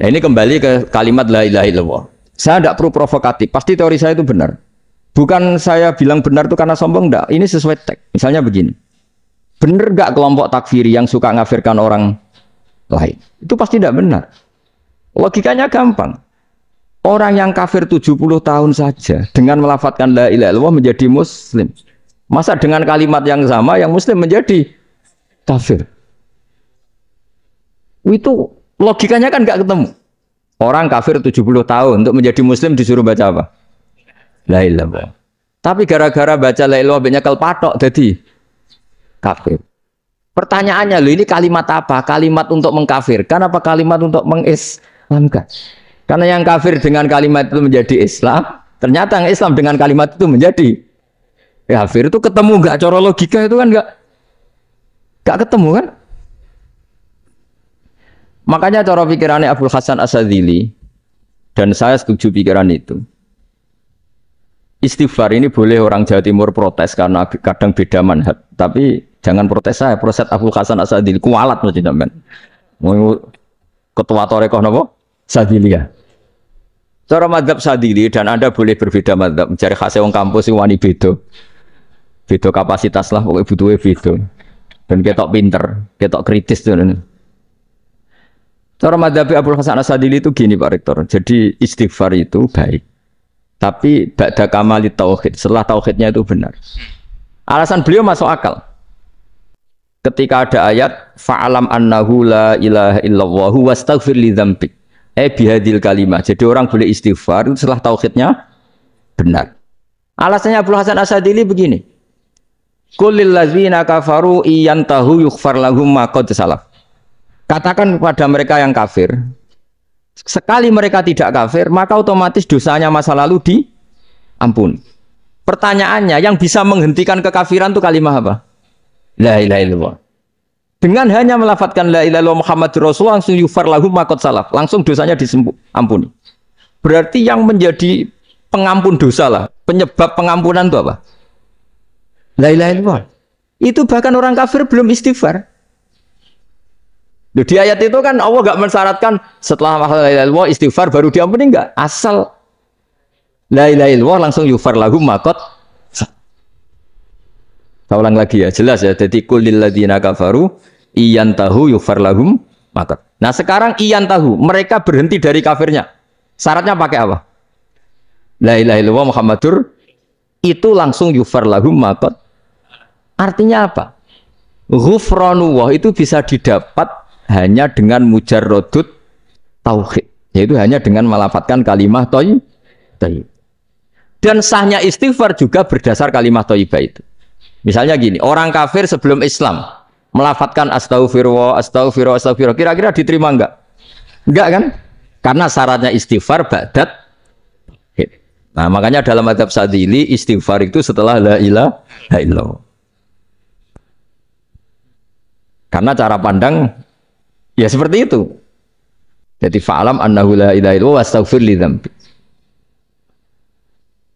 Nah ini kembali ke kalimat la ilaha illallah. Saya tidak perlu provokatif, pasti teori saya itu benar. Bukan saya bilang benar itu karena sombong, enggak. Ini sesuai teks. Misalnya begini. Benar enggak kelompok takfiri yang suka ngafirkan orang lain? Itu pasti tidak benar. Logikanya gampang. Orang yang kafir 70 tahun saja dengan melafadzkan la ilaha illallah menjadi muslim. Masa dengan kalimat yang sama yang muslim menjadi kafir? Itu logikanya kan enggak ketemu. Orang kafir 70 tahun untuk menjadi muslim disuruh baca apa? La ilaha illallah. Tapi gara-gara baca la ilaha illallah banyak patok jadi kafir. Pertanyaannya, loh ini kalimat apa? Kalimat untuk mengkafirkan apa kalimat untuk mengislamkan? Karena yang kafir dengan kalimat itu menjadi Islam, ternyata yang Islam dengan kalimat itu menjadi kafir. Itu ketemu nggak? Cara logika itu kan nggak ketemu kan? Makanya cara pikirannya Abdul Hasan Asyadzili, dan saya setuju pikiran itu. Istighfar ini boleh orang Jawa Timur protes karena kadang beda manhaj, tapi jangan protes saya, protes Abdul Hasan Asyadzili kualat mesti sampean. Ketua Torekoh napa? Asyadzili ya. Cara madzhab Asyadzili, dan Anda boleh berbeda madzhab, mencari khasnya wong kampus sing wani beda. Beda kapasitas lah, pokoknya butuhnya beda. Dan ketok pinter, ketok kritis tuh. Cara madzhab Abdul Hasan Asyadzili itu gini Pak Rektor. Jadi istighfar itu baik. Tapi ba'da kamali tauhid, setelah tauhidnya itu benar. Alasan beliau masuk akal. Ketika ada ayat fa'alam annahu la ilaha illallah wastaghfir li dzambik. Bihadil kalimah. Jadi orang boleh istighfar itu setelah tauhidnya benar. Alasannya Abdul Hasan Asyadzili begini. Qul lil ladzina kafaru iyantahu yughfar lahum ma qad salaf. Katakan kepada mereka yang kafir, sekali mereka tidak kafir, maka otomatis dosanya masa lalu diampuni. Pertanyaannya, yang bisa menghentikan kekafiran itu kalimat apa? La ilaha illallah. Dengan hanya melafadzkan la ilaha illallah Muhammadur Rasulullah, langsung yufar lahum ma qad salaf, langsung dosanya diampuni. Berarti yang menjadi pengampun dosa lah, penyebab pengampunan itu apa? La ilaha illallah. Itu bahkan orang kafir belum istighfar. Di ayat itu kan Allah enggak mensyaratkan setelah la ilaha illallah istighfar baru diampuni, enggak. Asal la ilaha illallah langsung yufar lahum ma qad. Saya ulang lagi ya, jelas ya. Jadi qul lil ladzina kafaru iyantahu yufar lahum ma qad. Nah, sekarang iyantahu, mereka berhenti dari kafirnya. Syaratnya pakai apa? La ilaha illallah Muhammadur, itu langsung yufar lahum ma qad. Artinya apa? Ghufranullah itu bisa didapat hanya dengan mujarrodut tauhid, yaitu hanya dengan melafadzkan kalimat thayyib. Dan sahnya istighfar juga berdasar kalimat thayyibah itu. Misalnya gini, orang kafir sebelum Islam melafadzkan astaghfirullah, astaghfirullah, astaghfirullah, kira-kira diterima enggak? Enggak kan? Karena syaratnya istighfar ba'dat. Nah, makanya dalam madzhab Asyadzili istighfar itu setelah la ilaha illallah. Karena cara pandang ya seperti itu. Jadi fa'alam annahu la ilaha illallah wastaghfir li dzambi.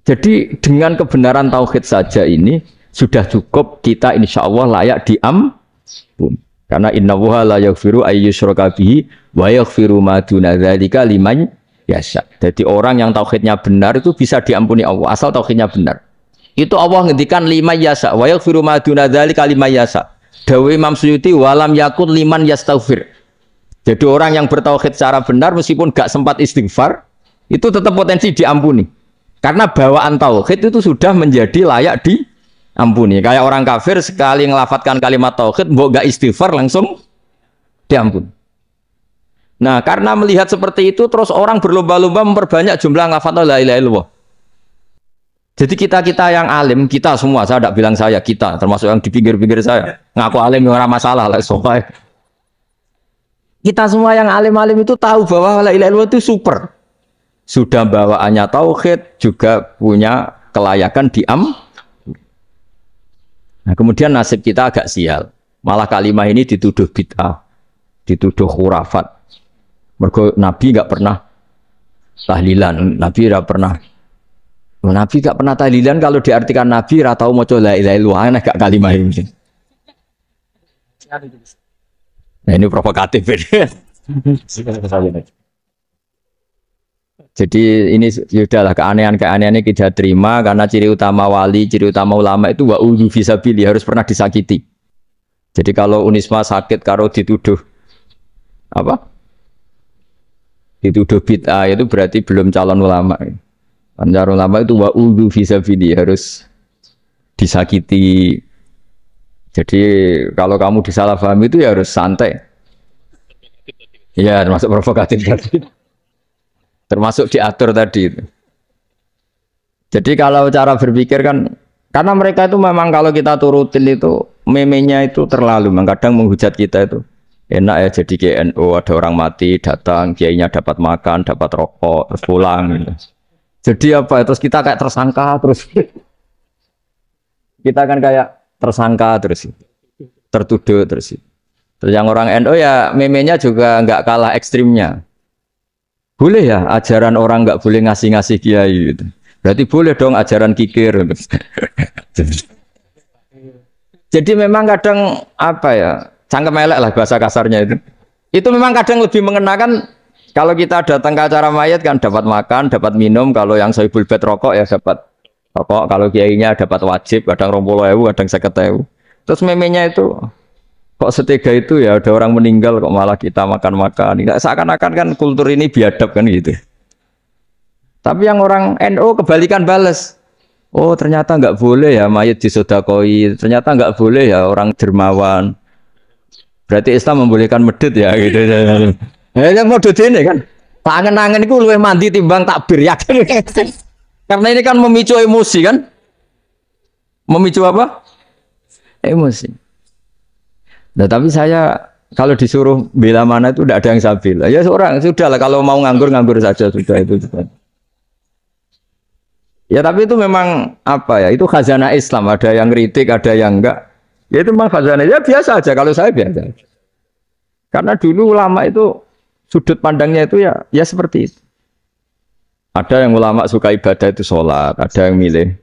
Jadi dengan kebenaran tauhid saja ini sudah cukup kita insyaallah layak diampun. Karena innallaha la yaghfiru ayyusyraka bihi wa yaghfiru ma duna dzalika liman yasha. Jadi orang yang tauhidnya benar itu bisa diampuni Allah asal tauhidnya benar. Itu Allah ngendikan liman yasha wa yaghfiru ma duna dzalika liman yasha. Dawe Imam Suyuti walam yakun liman yastaghfir. Jadi orang yang bertauhid secara benar meskipun gak sempat istighfar itu tetap potensi diampuni. Karena bawaan tauhid itu sudah menjadi layak diampuni. Kayak orang kafir sekali ngelafatkan kalimat tauhid mbok gak istighfar langsung diampuni. Nah, karena melihat seperti itu terus orang berlomba-lomba memperbanyak jumlah ngelafatkan la ilaha illallah. Jadi kita-kita yang alim, kita semua, saya tidak bilang saya, kita, termasuk yang di pinggir-pinggir saya, ngaku alim yang orang masalah, lah, sopai. Kita semua yang alim-alim itu tahu bahwa la ilaha illallah itu super. Sudah bawaannya tauhid, juga punya kelayakan Nah, kemudian nasib kita agak sial. Malah kalimat ini dituduh bid'ah, dituduh khurafat. Mergo Nabi nggak pernah tahlilan, Nabi tidak pernah. Nabi gak pernah tahlilan, kalau diartikan Nabi ratau maca la ilaha illallah aneh gak kalimat ini. Nah, ini provokatif ini. Jadi ini sudahlah keanehan-keanehan ini kita terima karena ciri utama wali, ciri utama ulama itu wa'udhu fisabili harus pernah disakiti. Jadi kalau Unisma sakit karo dituduh apa? Dituduh bid'ah itu berarti belum calon ulama. Calon ulama itu wa'udhu fisabili harus disakiti. Jadi kalau kamu disalahpahami itu ya harus santai. Ya termasuk provokatif tadi. Termasuk diatur tadi itu. Jadi kalau cara berpikir kan, karena mereka itu memang kalau kita turutin itu memenya itu terlalu, kadang menghujat kita itu enak ya jadi KNO ada orang mati datang, kiainya dapat makan, dapat rokok, terus pulang. Gitu. Jadi apa? Terus kita kayak tersangka terus, kita kan kayak tersangka terus, tertuduh terus. Terus yang orang NU ya memenya juga nggak kalah ekstrimnya. Boleh ya ajaran orang nggak boleh ngasih-ngasih kiai gitu. Berarti boleh dong ajaran kikir. Jadi memang kadang apa ya cangkem elek lah bahasa kasarnya itu. Itu memang kadang lebih mengenakan kalau kita datang ke acara mayat kan dapat makan, dapat minum. Kalau yang sohibul bed rokok ya dapat rokok. Kalau kiainya dapat wajib, kadang 20.000, kadang 50.000. Terus memenya itu kok setega itu ya ada orang meninggal kok malah kita makan-makan. Nggak seakan-akan kan kultur ini biadab kan gitu. Tapi yang orang NU kebalikan bales. Oh ternyata nggak boleh ya mayat disodakoi. Ternyata nggak boleh ya orang dermawan. Berarti Islam membolehkan medit ya gitu. Ya model ini kan. Tangan-tangan itu lebih mandi timbang takbir ya. Karena ini kan memicu emosi kan. Memicu apa? Emosi. Nah, tapi saya kalau disuruh bela mana itu tidak ada yang saya bela. Ya seorang sudahlah kalau mau nganggur saja sudah itu. Ya tapi itu memang apa ya? Itu khazanah Islam. Ada yang kritik, ada yang enggak. Ya itu memang khazanah. Ya biasa aja kalau saya biasa aja. Karena dulu ulama itu sudut pandangnya itu ya seperti itu. Ada yang ulama suka ibadah itu sholat, ada yang milih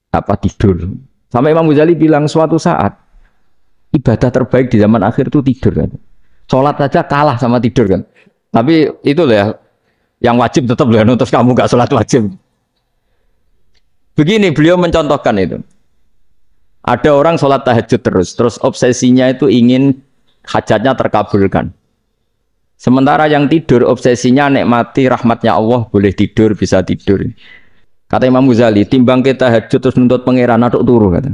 apa tidur. Sampai Imam Ghazali bilang suatu saat ibadah terbaik di zaman akhir itu tidur kan. Sholat saja kalah sama tidur kan. Tapi itu loh ya, yang wajib tetap loh, terus kamu gak sholat wajib. Begini beliau mencontohkan itu. Ada orang sholat tahajud terus obsesinya itu ingin hajatnya terkabulkan. Sementara yang tidur obsesinya nikmati rahmatnya Allah, boleh tidur, bisa tidur. Kata Imam Ghazali, timbang kita tahajud terus nuntut pangeran aduk turu kata.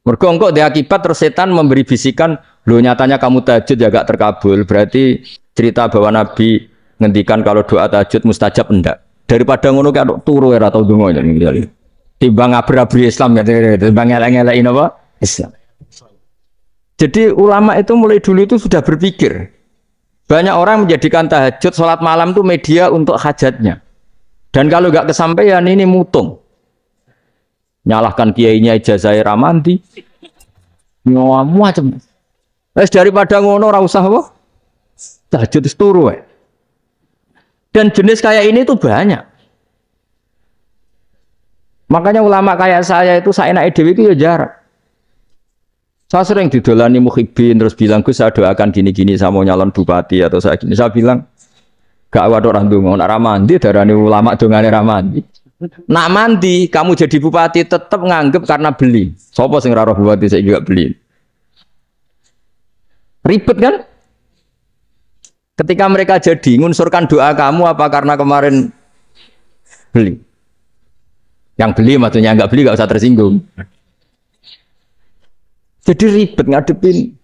Mergo engko dia akibat terus setan memberi bisikan, lo nyatanya kamu tahajud ya gak terkabul. Berarti cerita bahwa Nabi ngendikan kalau doa tahajud mustajab enggak. Daripada ngono kayak turu ora tau donga ngene. Timbang abri-abri Islam ya, timbang elek-elekin apa? Islam. Jadi ulama itu mulai dulu itu sudah berpikir. Banyak orang menjadikan tahajud salat malam itu media untuk hajatnya. Dan kalau gak kesampaian ini mutung. Nyalahkan kiainya ijazah ramandi nyawa macam daripada ngono ora usah apa tahajud turu dan jenis kayak ini tuh banyak. Makanya ulama kayak saya itu saenake dhewe itu ya jarak. Saya sering didolani muhibbin terus bilang Gus saya doakan gini-gini saya mau nyalon bupati atau saya gini. Saya bilang gak waduh orang donga nek ramandi darane ulama dongane ramandi. Nak mandi, kamu jadi bupati tetap nganggep karena beli. Sopo sing raro bupati saya juga beli. Ribet kan? Ketika mereka jadi ngunsurkan doa kamu apa karena kemarin beli? Yang beli maksudnya nggak beli nggak usah tersinggung. Jadi ribet ngadepin.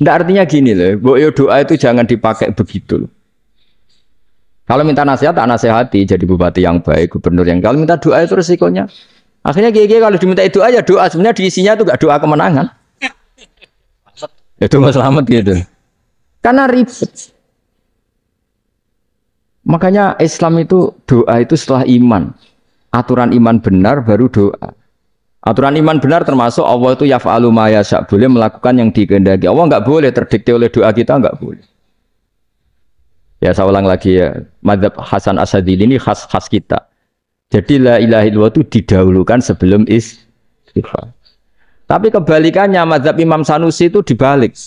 Nggak artinya gini loh, boyo doa itu jangan dipakai begitu. Kalau minta nasihat, tak nasihati jadi bupati yang baik, gubernur yang kalau minta doa itu resikonya. Akhirnya gigi kalau diminta doa ya doa sebenarnya diisinya itu gak doa kemenangan. Itu nggak selamat gitu. Karena ribet. Makanya Islam itu doa itu setelah iman. Aturan iman benar baru doa. Aturan iman benar termasuk Allah itu yaf'alu ma yasha, boleh melakukan yang dikehendaki. Allah nggak boleh terdikte oleh doa kita, nggak boleh. Ya saya ulang lagi ya, mazhab Hasan Asyadzili ini khas kita. Jadi la ilaha illallah itu didahulukan sebelum istighfar. Tapi kebalikannya mazhab Imam Sanusi itu dibalik.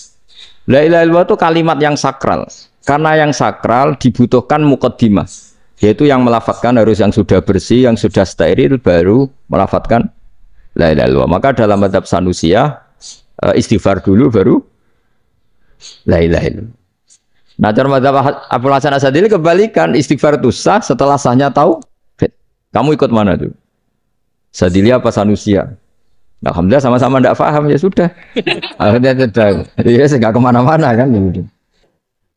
La ilaha illallah itu kalimat yang sakral. Karena yang sakral dibutuhkan muqaddimah, yaitu yang melafadzkan harus yang sudah bersih, yang sudah steril baru melafadzkan la ilaha illallah. Maka dalam mazhab Sanusiyah istighfar dulu baru la ilaha illallah. Nah, cara mazhab Abul Hasan Asy'adzili kebalikan, istighfar itu sah setelah sahnya tauhid. Kamu ikut mana tuh? Asy'adzili apa Sanusiyah? Alhamdulillah sama-sama tidak paham, ya sudah. Akhirnya tidak, ya nggak kemana-mana kan.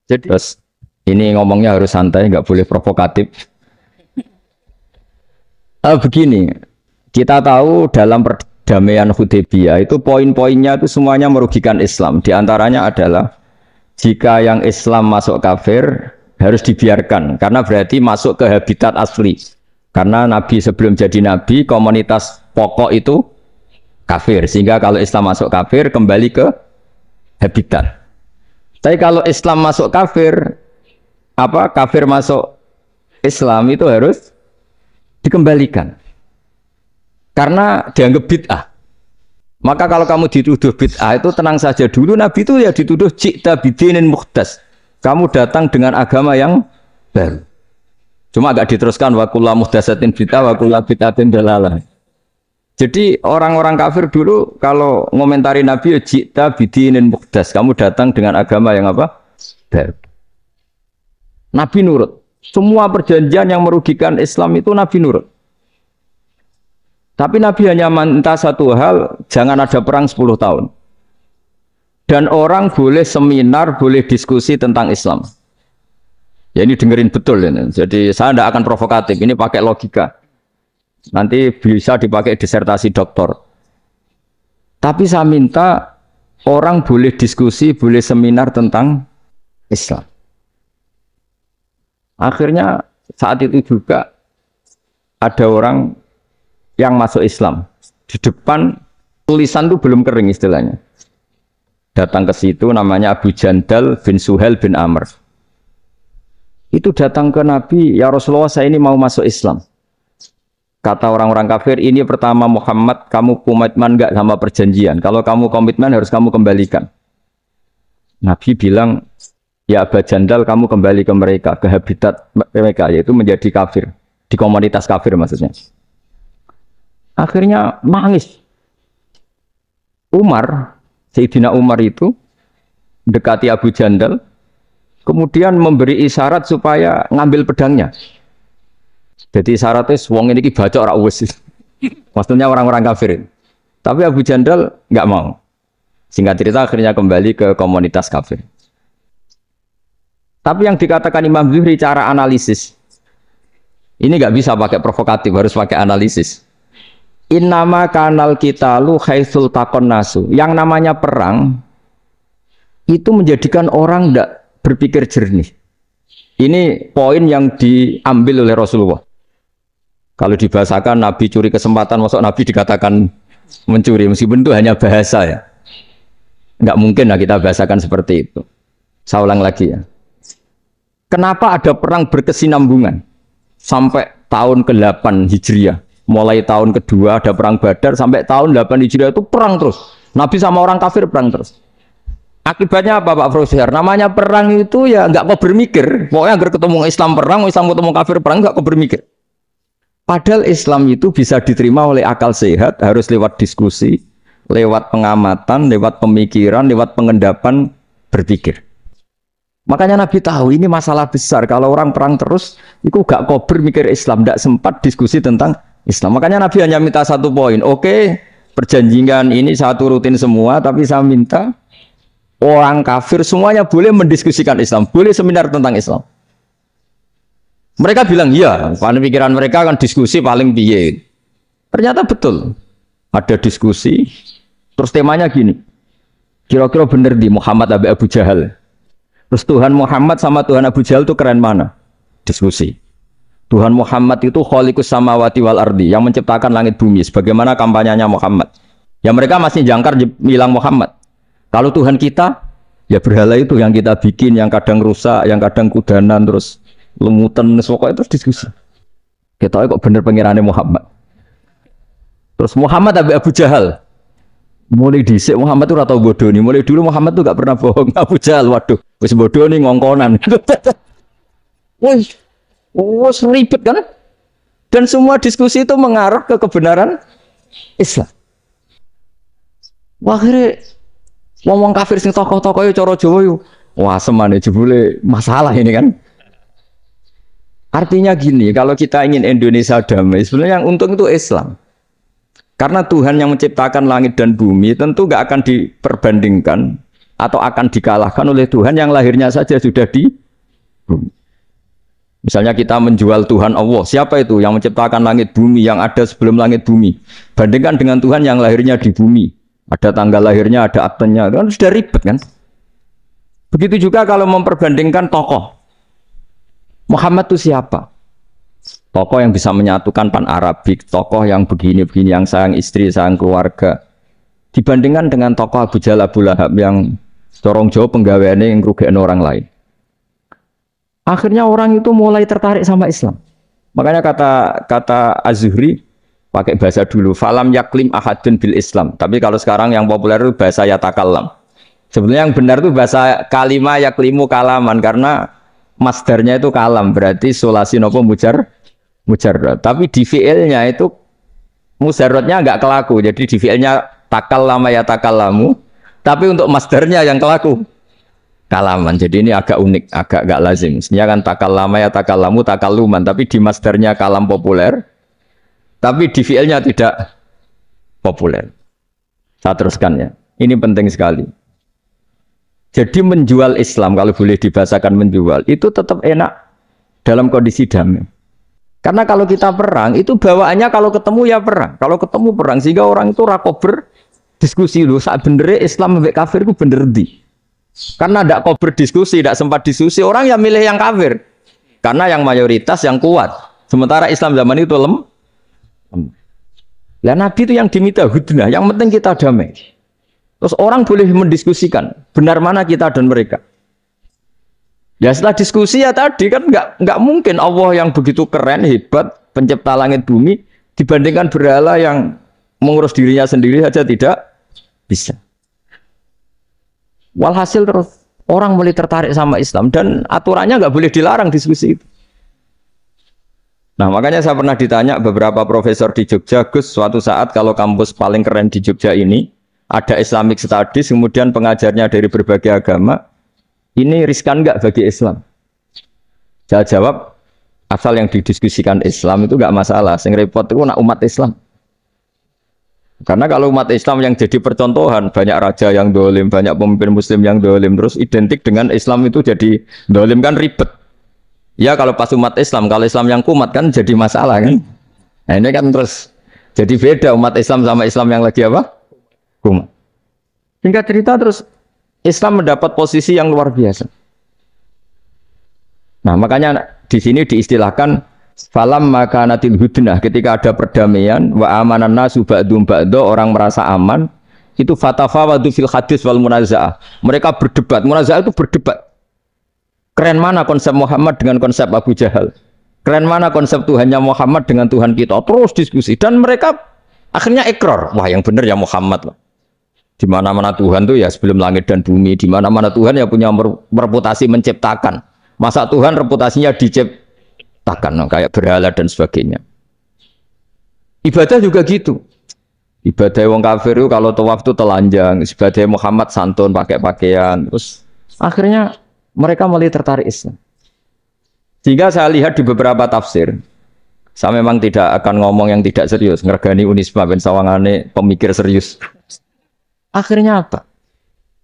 Jadi terus ini ngomongnya harus santai, nggak boleh provokatif. Begini, kita tahu dalam perdamaian Hudaybiyah itu poin-poinnya itu semuanya merugikan Islam. Di antaranya adalah jika yang Islam masuk kafir harus dibiarkan, karena berarti masuk ke habitat asli. Karena Nabi sebelum jadi Nabi, komunitas pokok itu kafir, sehingga kalau Islam masuk kafir kembali ke habitat. Tapi kalau Islam masuk kafir, kafir masuk Islam itu harus dikembalikan karena dianggap bid'ah. Maka kalau kamu dituduh bid'ah itu tenang saja dulu, Nabi itu ya dituduh ji'ta bidinin muhdas, kamu datang dengan agama yang baru. Cuma agak diteruskan wa kullu muhdasatin bid'ah wa kullu bid'atin dalalah. Jadi orang-orang kafir dulu kalau ngomentari Nabi, ji'ta bidinin muqdas, kamu datang dengan agama yang apa? Baru. Nabi nurut. Semua perjanjian yang merugikan Islam itu Nabi nurut. Tapi Nabi hanya minta satu hal, jangan ada perang 10 tahun. Dan orang boleh seminar, boleh diskusi tentang Islam. Ya ini dengerin betul ini. Jadi saya tidak akan provokatif, ini pakai logika. Nanti bisa dipakai disertasi doktor. Tapi saya minta orang boleh diskusi, boleh seminar tentang Islam. Akhirnya saat itu juga ada orang yang masuk Islam. Di depan tulisan itu belum kering istilahnya. Datang ke situ namanya Abu Jandal bin Suhail bin Amr. Itu datang ke Nabi, ya Rasulullah saya ini mau masuk Islam. Kata orang-orang kafir, ini pertama Muhammad, kamu komitmen enggak sama perjanjian? Kalau kamu komitmen harus kamu kembalikan. Nabi bilang, ya Abu Jandal kamu kembali ke mereka, ke habitat mereka, yaitu menjadi kafir. Di komunitas kafir maksudnya. Akhirnya nangis. Sayyidina Umar itu dekati Abu Jandal, kemudian memberi isyarat supaya ngambil pedangnya. Jadi syaratnya wong ini baca ora wis. Maksudnya orang-orang kafir. Tapi Abu Jandal nggak mau. Singkat cerita akhirnya kembali ke komunitas kafir. Tapi yang dikatakan Imam Zuhri cara analisis. Ini nggak bisa pakai provokatif, harus pakai analisis. Innama kanal qitalu haitsul taqon nasu. Yang namanya perang itu menjadikan orang tidak berpikir jernih. Ini poin yang diambil oleh Rasulullah. Kalau dibahasakan Nabi curi kesempatan, masuk Nabi dikatakan mencuri, meskipun itu hanya bahasa ya. Nggak mungkin lah kita bahasakan seperti itu. Saya ulang lagi ya. Kenapa ada perang berkesinambungan? Sampai tahun ke-8 Hijriah. Mulai tahun kedua ada perang Badar, sampai tahun 8 Hijriah itu perang terus. Nabi sama orang kafir perang terus. Akibatnya apa Pak Profesor? Namanya perang itu ya nggak kau bermikir. Pokoknya agar ketemu Islam perang, Islam ketemu kafir perang, nggak kau bermikir. Padahal Islam itu bisa diterima oleh akal sehat, harus lewat diskusi, lewat pengamatan, lewat pemikiran, lewat pengendapan berpikir. Makanya Nabi tahu ini masalah besar. Kalau orang perang terus, itu gak kober mikir Islam, tidak sempat diskusi tentang Islam. Makanya Nabi hanya minta satu poin. Oke, perjanjian ini saya turutin semua, tapi saya minta orang kafir semuanya boleh mendiskusikan Islam, boleh seminar tentang Islam. Mereka bilang iya, pada pikiran mereka kan diskusi paling piye. Ternyata betul, ada diskusi. Terus temanya gini, kira-kira bener di Muhammad Abu Jahal. Terus Tuhan Muhammad sama Tuhan Abu Jahal itu keren mana? Diskusi. Tuhan Muhammad itu khaliqus samawati wal ardi, yang menciptakan langit bumi. Sebagaimana kampanyenya Muhammad. Ya mereka masih jangkar bilang Muhammad. Kalau Tuhan kita, ya berhala itu yang kita bikin, yang kadang rusak, yang kadang kudanan, terus lumutan, pokoknya terus diskusi. Kita tahu kok bener pengirannya Muhammad. Terus Muhammad Abu Jahal. Mulai dhisik Muhammad tuh ora tau bodoni. Mulai dulu Muhammad tuh gak pernah bohong. Abu Jahal, waduh, wis bodoni ngongkonan. Wih, wis ribet kan? Dan semua diskusi itu mengarah ke kebenaran Islam. Wah, akhirnya ngomong kafir sing tokoh-tokoh yo cara Jawa yo. Wah, semane jebule masalah ini kan. Artinya gini, kalau kita ingin Indonesia damai, sebenarnya yang untung itu Islam. Karena Tuhan yang menciptakan langit dan bumi tentu gak akan diperbandingkan atau akan dikalahkan oleh Tuhan yang lahirnya saja sudah di bumi. Misalnya kita menjual Tuhan Allah, siapa itu yang menciptakan langit bumi yang ada sebelum langit bumi? Bandingkan dengan Tuhan yang lahirnya di bumi. Ada tanggal lahirnya, ada aktenya, kan sudah ribet kan? Begitu juga kalau memperbandingkan tokoh. Muhammad itu siapa? Tokoh yang bisa menyatukan pan-Arabik, tokoh yang begini-begini, yang sayang istri, sayang keluarga. Dibandingkan dengan tokoh Abu Jahal, Abu Lahab yang corong jauh penggaweannya yang ngerugikan orang lain. Akhirnya orang itu mulai tertarik sama Islam. Makanya kata Az-Zuhri pakai bahasa dulu, falam yaklim ahadun bil Islam. Tapi kalau sekarang yang populer itu bahasa yatakallam. Sebenarnya yang benar itu bahasa kalimah yaklimu kalaman, karena masdarnya itu kalam, berarti sulasi nopo mujarrad. Tapi di fi'ilnya itu mujarradnya enggak kelaku. Jadi di fi'ilnya takallama ya takallamu, tapi untuk masdarnya yang kelaku kalaman. Jadi ini agak unik, agak enggak lazim. Sebenarnya kan takallama ya takallamu takalluman, tapi di masdarnya kalam populer, tapi di fi'ilnya tidak populer. Saya teruskan ya. Ini penting sekali. Jadi menjual Islam, kalau boleh dibahasakan menjual, itu tetap enak dalam kondisi damai. Karena kalau kita perang, itu bawaannya kalau ketemu ya perang. Kalau ketemu perang, sehingga orang itu rakober diskusi loh. Saat benernya Islam sampai kafir itu bener di. Karena tidak kober diskusi, tidak sempat diskusi, orang yang milih yang kafir. Karena yang mayoritas yang kuat. Sementara Islam zaman itu lemah. Lah Nabi itu yang diminta hudnah, yang penting kita damai. Terus orang boleh mendiskusikan benar mana kita dan mereka. Ya setelah diskusi ya tadi kan nggak mungkin Allah yang begitu keren hebat pencipta langit bumi dibandingkan berhala yang mengurus dirinya sendiri saja tidak bisa. Walhasil terus orang mulai tertarik sama Islam dan aturannya nggak boleh dilarang diskusi itu. Nah makanya saya pernah ditanya beberapa profesor di Jogja, Gus, suatu saat kalau kampus paling keren di Jogja ini ada Islamic Studies, kemudian pengajarnya dari berbagai agama, ini riskan nggak bagi Islam? Saya jawab, asal yang didiskusikan Islam itu nggak masalah. Sing repot itu nak umat Islam. Karena kalau umat Islam yang jadi percontohan, banyak raja yang dolim, banyak pemimpin Muslim yang dolim, terus identik dengan Islam itu jadi dolim kan ribet. Ya kalau pas umat Islam, kalau Islam yang kumat kan jadi masalah kan. Nah ini kan terus jadi beda umat Islam sama Islam yang lagi apa? Kumat. Singkat cerita terus Islam mendapat posisi yang luar biasa. Nah makanya di sini diistilahkan falam makanatil hudnah, ketika ada perdamaian wa amanan nasu ba'dum ba'do, orang merasa aman, itu fatafawadu fil hadis wal munazaah. Mereka berdebat, munazaah itu berdebat. Keren mana konsep Muhammad dengan konsep Abu Jahal? Keren mana konsep Tuhannya Muhammad dengan Tuhan kita? Terus diskusi dan mereka akhirnya ikrar, wah yang benar ya Muhammad loh. Di mana-mana Tuhan tuh ya sebelum langit dan bumi, di mana-mana Tuhan ya punya reputasi menciptakan. Masa Tuhan reputasinya diciptakan, no, kayak berhala dan sebagainya. Ibadah juga gitu. Ibadah wong kafir itu kalau tawaf itu telanjang, ibadah Muhammad santun pakai pakaian. Terus akhirnya mereka mulai tertarik Islam. Sehingga saya lihat di beberapa tafsir, saya memang tidak akan ngomong yang tidak serius, ngergani Unisma ben sawangane pemikir serius. Akhirnya apa?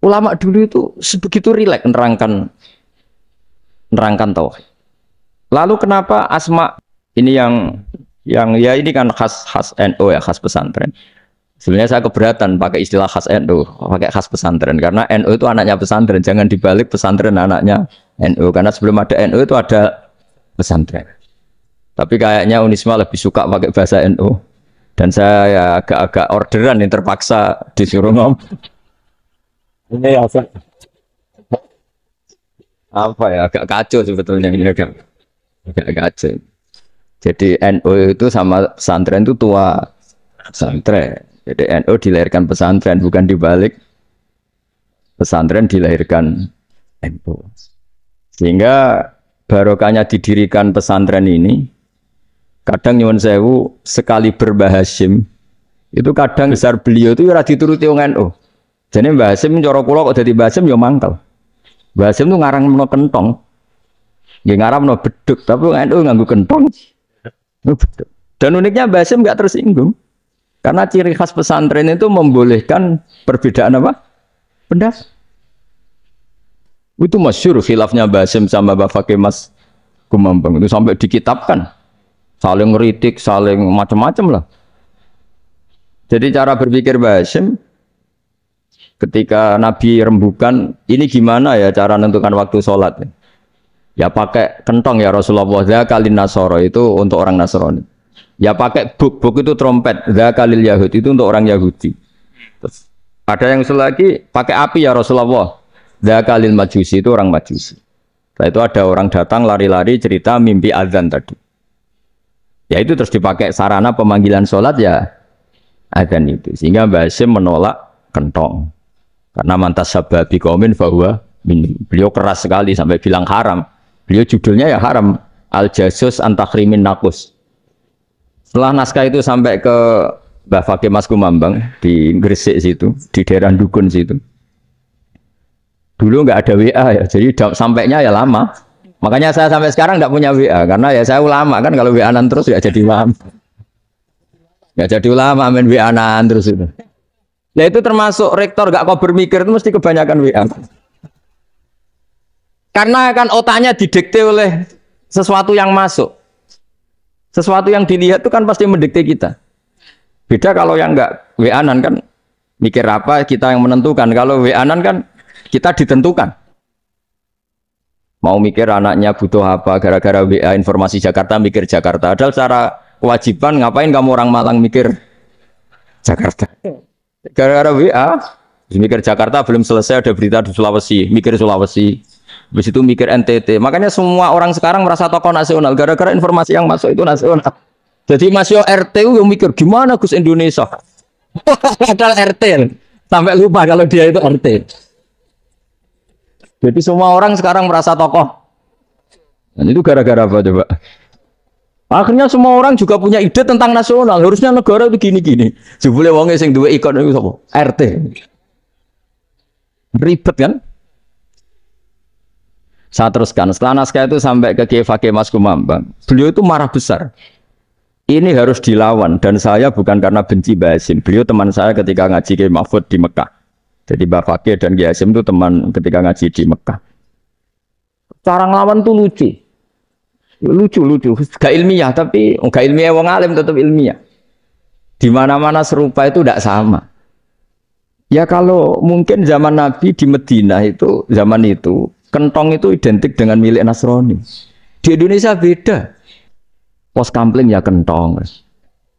Ulama dulu itu sebegitu rileks nerangkan tauhid. Lalu kenapa Asma ini yang ya ini kan khas NU ya, khas pesantren. Sebenarnya saya keberatan pakai istilah khas NU, pakai khas pesantren karena NU itu anaknya pesantren, jangan dibalik pesantren anaknya NU karena sebelum ada NU itu ada pesantren. Tapi kayaknya Unisma lebih suka pakai bahasa NU. Dan saya ya agak-agak orderan yang terpaksa disuruh ngomong. Ini apa ya, agak kacau sebetulnya ini agak kacau. Jadi NU itu sama pesantren itu tua pesantren. Jadi NU dilahirkan pesantren, bukan dibalik pesantren dilahirkan NU. Sehingga barokahnya didirikan pesantren ini, kadang nyuwun sewu sekali berbah Hasyim, itu kadang besar beliau itu ora dituruti wong NU. Jadi Mbah Hasyim cara kula kok dadi Mbah Hasyim ya mangkel. Mbah Hasyim itu ngarang meno kentong. Nggih ngarang meno beduk, tapi NU nganggo kentong. Beduk. Dan uniknya Mbah Hasyim enggak tersinggung. Karena ciri khas pesantren itu membolehkan perbedaan apa? Pendapat. Itu masyhur khilafnya Mbah Hasyim sama Mbah Fakih Mas Kumambang itu sampai dikitabkan. Saling ngeritik, saling macam-macam lah. Jadi cara berpikir Mbah Hasyim ketika Nabi rembukan, ini gimana ya cara menentukan waktu sholat? Ya pakai kentong ya Rasulullah. Zakalin Nasoro itu untuk orang Nasrani. Ya pakai buk itu trompet. Zakalil Yahud itu untuk orang Yahudi. Terus, ada yang usul lagi pakai api ya Rasulullah. Zakalil Majusi itu orang Majusi. Setelah itu ada orang datang lari-lari cerita mimpi azan tadi. Ya itu terus dipakai sarana pemanggilan sholat ya azan itu. Sehingga Mbah Hasyim menolak kentong. Karena mantas sababi qaumin fahuwa minhum. Beliau keras sekali sampai bilang haram. Beliau judulnya ya haram. Al-Jasus Antakhrimin Nakus. Setelah naskah itu sampai ke Mbah Fakih Mas Kumambang di Gresik situ, di daerah Dukun situ. Dulu nggak ada WA ya, jadi sampainya ya lama. Makanya saya sampai sekarang nggak punya WA, karena ya saya ulama kan, kalau WA-an terus nggak jadi ulama. Nggak jadi ulama, main WA-an terus itu. Ya itu termasuk rektor nggak kau bermikir itu mesti kebanyakan WA. Karena kan otaknya didikte oleh sesuatu yang masuk. Sesuatu yang dilihat itu kan pasti mendikte kita. Beda kalau yang nggak WA-an kan, mikir apa kita yang menentukan. Kalau WA-an kan kita ditentukan. Mau mikir anaknya butuh apa, gara-gara WA informasi Jakarta mikir Jakarta. Padahal secara kewajiban ngapain kamu orang Malang mikir Jakarta? Gara-gara WA, mikir Jakarta belum selesai ada berita di Sulawesi, mikir Sulawesi. Habis itu mikir NTT. Makanya semua orang sekarang merasa tokoh nasional gara-gara informasi yang masuk itu nasional. Jadi Mas Yo RT yang mikir gimana Gus Indonesia. Padahal RT. Sampai lupa kalau dia itu RT. Jadi semua orang sekarang merasa tokoh. Dan itu gara-gara apa coba? Akhirnya semua orang juga punya ide tentang nasional. Harusnya negara itu gini-gini. Jebule wonge sing duwe ikon itu sapa? RT. Ribet kan? Saya teruskan. Setelah naskah itu sampai ke Kiai Fakih Mas Kumambang. Beliau itu marah besar. Ini harus dilawan. Dan saya bukan karena benci Mbah Hasyim. Beliau teman saya ketika ngaji Kiai Mahfud di Mekah. Jadi Mbah Fakih dan Kiai Hasyim itu teman ketika ngaji di Mekah. Cara ngelawan tuh lucu. Lucu. Gak ilmiah, tapi gak ilmiah wong alim tetap ilmiah. Di mana-mana serupa itu tidak sama. Ya kalau mungkin zaman Nabi di Madinah itu, zaman itu, kentong itu identik dengan milik Nasrani. Di Indonesia beda. Pos kampling ya kentong.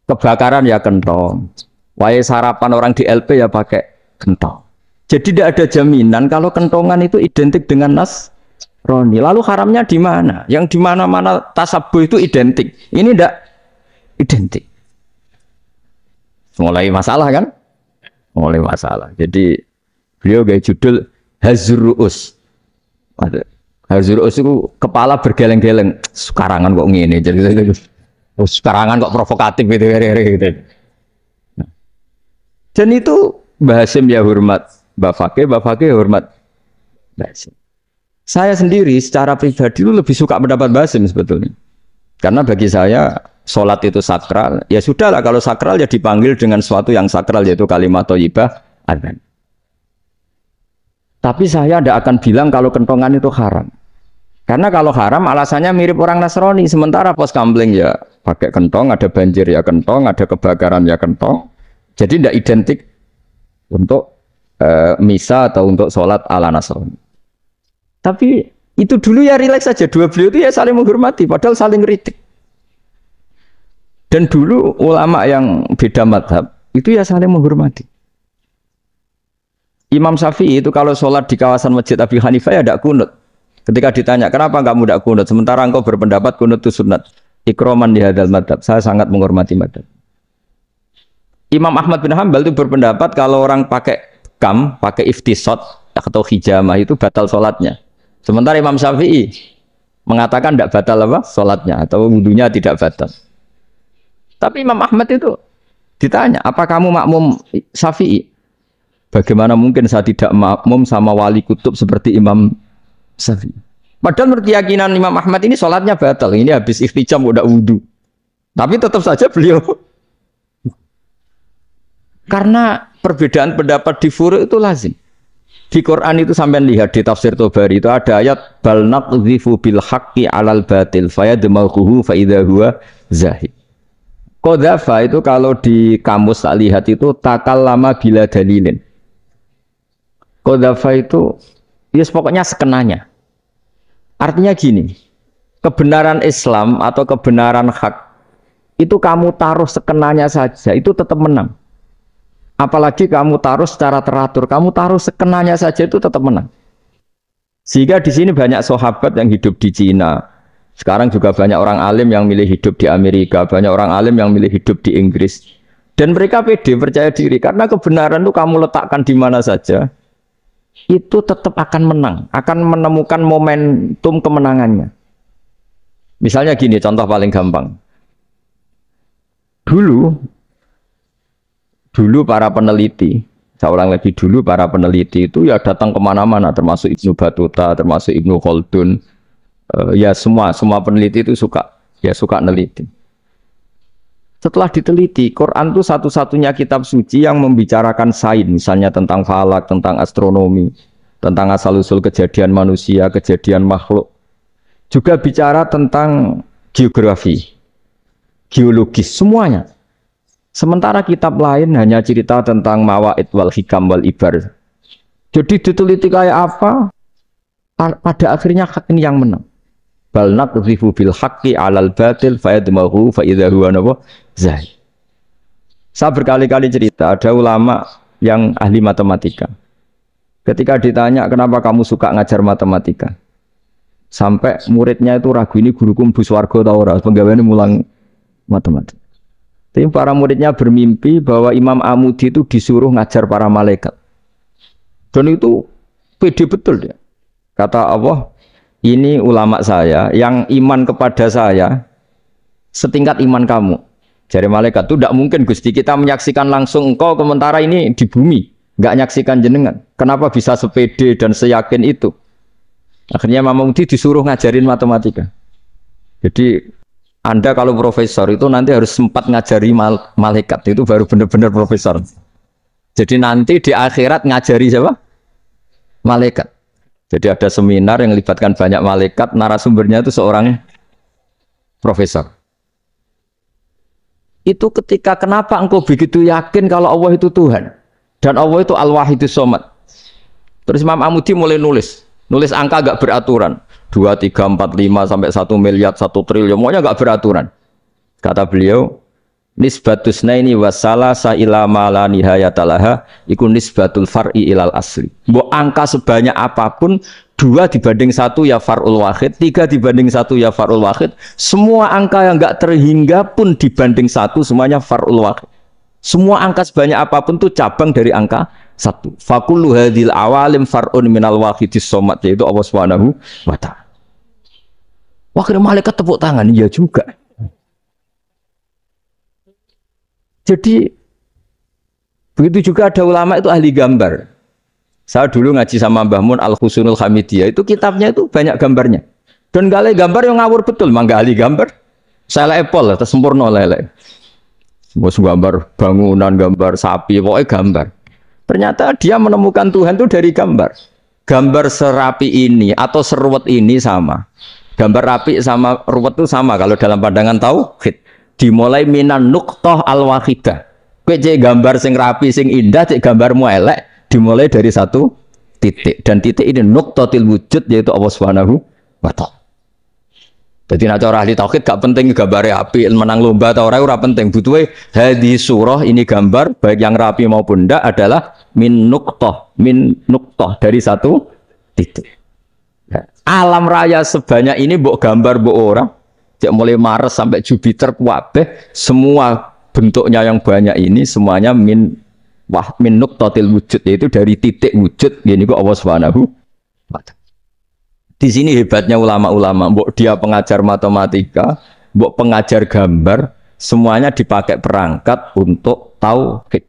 Kebakaran ya kentong. Wae sarapan orang di LP ya pakai kentong. Jadi tidak ada jaminan kalau kentongan itu identik dengan Nasrani. Lalu haramnya di mana? Yang di mana-mana tasabuh itu identik. Ini tidak identik. Mulai masalah kan? Mulai masalah. Jadi beliau gaya judul Hazruus. Hazruus itu kepala bergeleng-geleng. Sekarangan kok ngene. Jadi sekarangan kok provokatif gitu. Dan itu Mbah Hasyim ya hormat. Mbah Fakih hormat Mbah Hasyim. Saya sendiri secara pribadi itu lebih suka pendapat Mbah Hasyim sebetulnya. Karena bagi saya sholat itu sakral. Ya sudahlah kalau sakral ya dipanggil dengan sesuatu yang sakral yaitu kalimat thayyibah adzan. Tapi saya tidak akan bilang kalau kentongan itu haram. Karena kalau haram alasannya mirip orang Nasrani. Sementara pos kampling ya pakai kentong, ada banjir ya kentong, ada kebakaran ya kentong. Jadi tidak identik untuk misa atau untuk sholat ala Nasrani. Tapi itu dulu ya rileks saja. Dua beliau itu ya saling menghormati, padahal saling kritik. Dan dulu ulama yang beda madhab itu ya saling menghormati. Imam Syafi'i itu kalau sholat di kawasan Masjid Abi Hanifah ya tidak kunut. Ketika ditanya kenapa kamu tidak kunut, sementara engkau berpendapat kunut itu sunat. Ikroman di hadal madhab. Saya sangat menghormati madhab. Imam Ahmad bin Hambal itu berpendapat kalau orang pakai pakai iftisot atau hijamah itu batal sholatnya. Sementara Imam Syafi'i mengatakan tidak batal apa sholatnya atau wudunya tidak batal. Tapi Imam Ahmad itu ditanya, apa kamu makmum Syafi'i? Bagaimana mungkin saya tidak makmum sama wali kutub seperti Imam Syafi'i? Padahal menurut keyakinan Imam Ahmad ini sholatnya batal. Ini habis iftijam udah wudu. Tapi tetap saja beliau karena perbedaan pendapat di furu' itu lazim. Di Quran itu sampai lihat di tafsir Tobari itu ada ayat bal naqdhifu bil haqqi 'alal batil fayadmaghuhu fa idza huwa zahid. Qadhafa itu kalau di kamus tak lihat itu takallama bila dalilin. Qadhafa itu ya pokoknya sekenanya. Artinya gini, kebenaran Islam atau kebenaran hak itu kamu taruh sekenanya saja itu tetap menang. Apalagi kamu taruh secara teratur, kamu taruh sekenanya saja itu tetap menang. Sehingga di sini banyak sahabat yang hidup di Cina. Sekarang juga banyak orang alim yang milih hidup di Amerika, banyak orang alim yang milih hidup di Inggris. Dan mereka pede, percaya diri karena kebenaran itu kamu letakkan di mana saja, itu tetap akan menang, akan menemukan momentum kemenangannya. Misalnya gini, contoh paling gampang. Dulu para peneliti, saya ulang lagi dulu para peneliti itu ya datang kemana-mana, termasuk Ibnu Battuta, termasuk Ibnu Khaldun, ya semua peneliti itu suka neliti. Setelah diteliti, Quran itu satu-satunya kitab suci yang membicarakan sains, misalnya tentang falak, tentang astronomi, tentang asal-usul kejadian manusia, kejadian makhluk. Juga bicara tentang geografi, geologis, semuanya. Sementara kitab lain hanya cerita tentang mawaid wal hikam wal ibar. Jadi diteliti kayak apa, pada akhirnya hak ini yang menang. Bal naqdhifu bil haqqi 'alal batil fayadmaghu fa idza huwa zahid. Saya berkali-kali cerita, ada ulama yang ahli matematika. Ketika ditanya kenapa kamu suka ngajar matematika, sampai muridnya itu ragu, ini guruku mlebu swarga ta ora, penggaweane mulang matematika. Tapi para muridnya bermimpi bahwa Imam Amudi itu disuruh ngajar para malaikat. Dan itu pede betul dia. Kata Allah, ini ulama saya yang iman kepada saya setingkat iman kamu. Jadi malaikat itu tidak mungkin Gusti kita menyaksikan langsung engkau, sementara ini di bumi nggak menyaksikan jenengan. Kenapa bisa sepede dan seyakin itu? Akhirnya Imam Amudi disuruh ngajarin matematika. Jadi Anda kalau profesor itu nanti harus sempat ngajari malaikat, itu baru benar-benar profesor. Jadi nanti di akhirat ngajari siapa? Malaikat. Jadi ada seminar yang melibatkan banyak malaikat, narasumbernya itu seorang profesor. Itu ketika kenapa engkau begitu yakin kalau Allah itu Tuhan dan Allah itu Al-Wahidus Shomad. Terus Imam Amudi mulai nulis angka gak beraturan. 2, 3, 4, 5 sampai 1 miliar, 1 triliun, semuanya enggak beraturan. Kata beliau, nisbatus naini wasalasa ila ma la nihayatalaha iku nisbatul far'i ilal asli. Mbok angka sebanyak apapun, 2 dibanding 1 ya far'ul wahid, 3 dibanding 1 ya far'ul wahid. Semua angka yang enggak terhingga pun dibanding 1 semuanya far'ul wahid. Semua angka sebanyak apapun itu cabang dari angka 1. Fakullu hadhil awalim far'un minal wahidis shomad, yaitu Allah Subhanahu wa ta'ala. Wakil malaikat tepuk tangan, iya juga. Jadi begitu juga ada ulama itu ahli gambar. Saya dulu ngaji sama Mbah Mun Al-Husunul Hamidiyah, itu kitabnya itu banyak gambarnya. Dan gale gambar yang ngawur betul, mangga ahli gambar. Saya lepol, sempurna lele. Semua gambar bangunan, gambar sapi, pokoknya gambar. Ternyata dia menemukan Tuhan itu dari gambar. Gambar serapi ini atau seruwet ini sama. Gambar rapi sama ruwet itu sama kalau dalam pandangan tauhid. Dimulai minan nuqtah al-wahidah. Kowe cek gambar sing rapi sing indah, cek gambarmu elek, dimulai dari satu titik. Dan titik ini nuqtatil wujud, yaitu Allah Subhanahu wa ta'ala. Jadi nek cara ahli tauhid gak penting gambare api, menang lomba ta ora penting. Butuhe hadis surah ini gambar baik yang rapi maupun ndak adalah min nuqtah dari satu titik. Alam raya sebanyak ini mbok gambar mbok ora, cek mulai Mars sampai Jupiter kabeh semua bentuknya yang banyak ini semuanya min nuqtatil wujud, yaitu dari titik wujud gini kok Allah Subhanahu wa ta'ala. Di sini hebatnya ulama-ulama, mbok dia pengajar matematika, mbok pengajar gambar, semuanya dipakai perangkat untuk tauhid.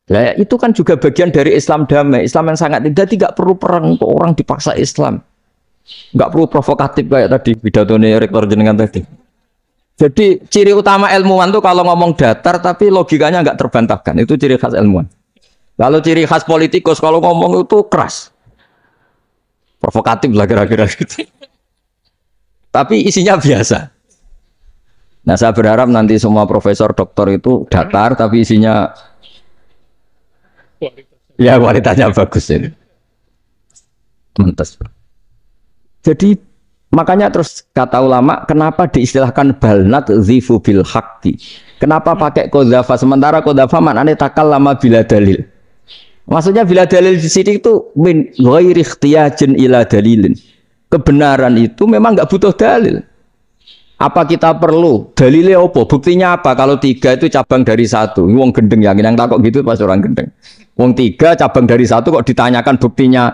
Nah, itu kan juga bagian dari Islam damai, Islam yang sangat tidak perlu perang untuk orang dipaksa Islam. Enggak perlu provokatif kayak tadi pidatonya rektor jenengan tadi. Jadi ciri utama ilmuwan tuh kalau ngomong datar tapi logikanya enggak terbantahkan, itu ciri khas ilmuwan. Kalau ciri khas politikus kalau ngomong itu keras. Provokatif lah kira-kira gitu. Tapi isinya biasa. Nah, saya berharap nanti semua profesor doktor itu datar tapi isinya ya kualitasnya bagus ini. Mantas. Jadi makanya terus kata ulama, kenapa diistilahkan balnat zifu bil haqqi? Kenapa pakai qadzafa sementara qadzafa maknanya takallama bila dalil? Maksudnya bila dalil di sini itu min ghairi ikhtiyajin ila dalilin. Kebenaran itu memang enggak butuh dalil. Apa kita perlu dalilnya apa? Buktinya apa? Kalau 3 itu cabang dari 1. Wong gendeng yang takok gitu pas orang gendeng. Wong 3 cabang dari 1 kok ditanyakan buktinya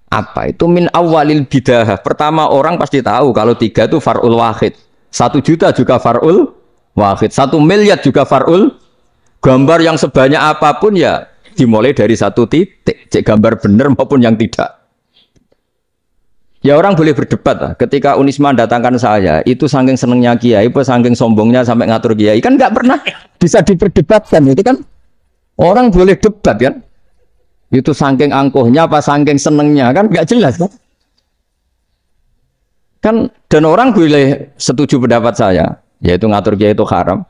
apa? Itu min awalil bidah. Pertama orang pasti tahu kalau 3 itu far'ul wahid. 1 juta juga far'ul wahid. 1 miliar juga far'ul. Gambar yang sebanyak apapun ya dimulai dari 1 titik. Cek gambar benar maupun yang tidak. Ya orang boleh berdebat lah. Ketika Unisma datangkan saya, itu saking senengnya kiai, apa saking sombongnya sampai ngatur kiai, kan nggak pernah bisa diperdebatkan. Itu kan orang boleh debat kan? Itu saking angkuhnya apa saking senengnya kan nggak jelas kan? Kan dan orang boleh setuju pendapat saya, yaitu ngatur kiai itu haram.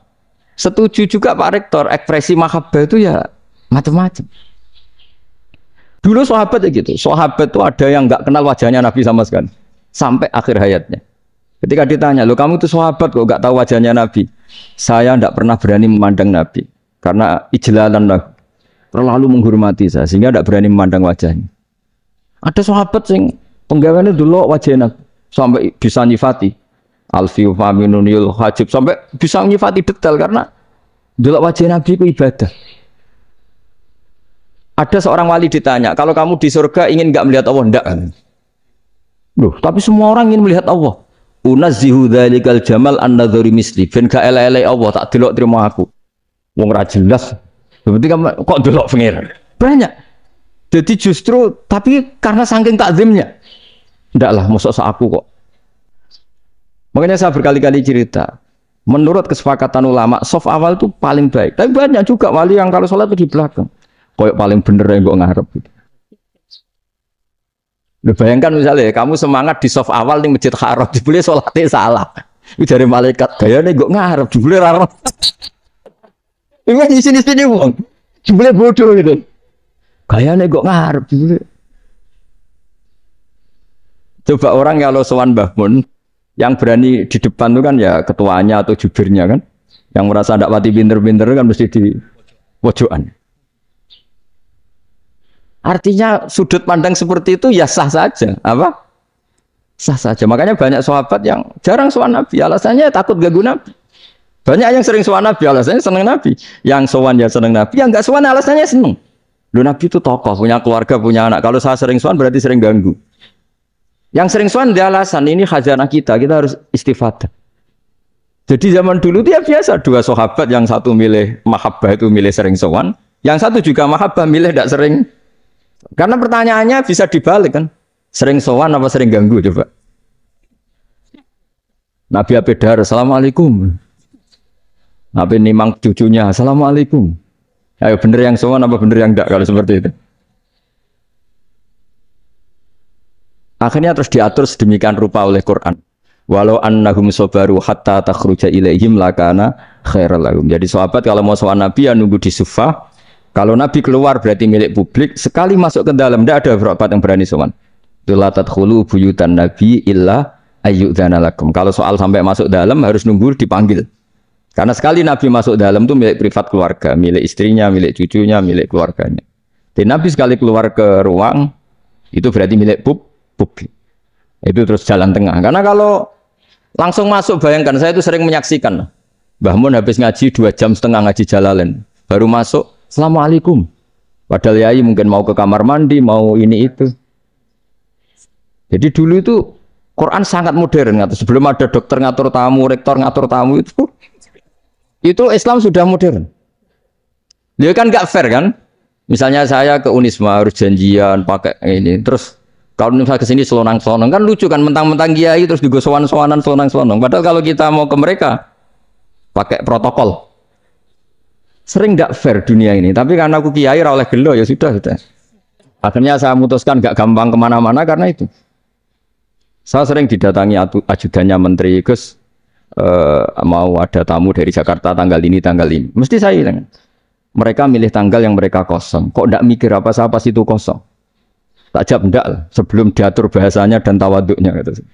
Setuju juga Pak Rektor, ekspresi mahabbah itu ya macam-macam. Dulu sahabat ya gitu, sahabat itu ada yang nggak kenal wajahnya Nabi sama sekali sampai akhir hayatnya. Ketika ditanya, lo kamu itu sahabat kok nggak tahu wajahnya Nabi? Saya nggak pernah berani memandang Nabi karena ijlalan terlalu menghormati saya sehingga nggak berani memandang wajahnya. Ada sahabat yang penggawaannya dulu wajahnya Nabi sampai bisa nyifati alfi faminunil hajib sampai bisa nyifati detail karena dulu wajah Nabi itu ibadah. Ada seorang wali ditanya, kalau kamu di surga ingin nggak melihat Allah? Enggak kan? Loh, tapi semua orang ingin melihat Allah. Unazzihu dzalikal jamal an-nadhuri misli. Ben gak elek-elek Allah tak delok terima aku. Wong ra jelas. Berarti kamu kok delok pengiran? Banyak. Jadi justru tapi karena saking takzimnya. Enggak lah, mosok aku kok. Makanya saya berkali-kali cerita. Menurut kesepakatan ulama, soft awal itu paling baik. Tapi banyak juga wali yang kalau sholat itu di belakang. Koyok paling bener yang gue ngarep. Bayangkan misalnya kamu semangat di soft awal di masjid haram, dibeli sholatnya salah. Itu dari malaikat gaya nih gue ngarep, dibeli raro. Ini di sini wong, dibeli bodoh gitu. Gaya nih gue ngarep, dibeli. Coba orang kalau sowan Mbah Mun, yang berani di depan itu kan ya ketuanya atau jubirnya kan, yang merasa tidak pati pinter-pinter kan mesti di pojokan. Artinya sudut pandang seperti itu ya sah saja, apa? Sah saja. Makanya banyak sahabat yang jarang sowan Nabi, alasannya takut ganggu Nabi. Banyak yang sering sowan Nabi, alasannya seneng Nabi. Yang sowan ya seneng Nabi, yang enggak sowan alasannya seneng. Loh Nabi itu tokoh, punya keluarga, punya anak. Kalau saya sering sowan berarti sering ganggu. Yang sering sowan dia alasan ini khazanah kita harus istifadah. Jadi zaman dulu dia biasa dua sahabat, yang satu milih mahabbah itu milih sering sowan, yang satu juga mahabbah milih tidak sering. Karena pertanyaannya bisa dibalik kan, sering sowan apa sering ganggu coba. Nabi Abedar, assalamualaikum. Nabi nimang cucunya, assalamualaikum. Ayo bener yang sowan apa bener yang enggak kalau seperti itu. Akhirnya terus diatur sedemikian rupa oleh Quran. Walau annahum sabaru hatta takhruja ilaihim lakana khairal lahum. Jadi sahabat kalau mau sowan Nabi ya nunggu di Sufah. Kalau Nabi keluar berarti milik publik. Sekali masuk ke dalam, tidak ada sahabat yang berani sowan. La tadkhulu buyutan Nabi illa ayyudzana lakum. Kalau soal sampai masuk dalam harus nunggu dipanggil. Karena sekali Nabi masuk dalam itu milik privat keluarga, milik istrinya, milik cucunya, milik keluarganya. Dan Nabi sekali keluar ke ruang itu berarti milik publik. Itu terus jalan tengah. Karena kalau langsung masuk, bayangkan saya itu sering menyaksikan. Mbah Mun habis ngaji 2,5 jam ngaji Jalalain. Baru masuk, Assalamualaikum. Padahal yai mungkin mau ke kamar mandi, mau ini itu. Jadi dulu itu Quran sangat modern. Sebelum ada dokter ngatur tamu, rektor ngatur tamu itu Islam sudah modern. Dia kan gak fair kan? Misalnya saya ke Unisma harus janjian pakai ini, terus kalau misalnya ke sini selonang-selonang kan lucu kan, mentang-mentang kiai terus juga sowan-sowanan selonang-selonang. Padahal kalau kita mau ke mereka pakai protokol. Sering gak fair dunia ini, tapi karena aku kiai ra oleh gelo ya sudah. Akhirnya saya memutuskan gak gampang kemana-mana karena itu. Saya sering didatangi ajudannya menteri, Gus mau ada tamu dari Jakarta tanggal ini. Mesti saya bilang, mereka milih tanggal yang mereka kosong. Kok ndak mikir apa itu kosong? Tak jawab ndak sebelum diatur bahasanya dan tawaduknya. Gitu.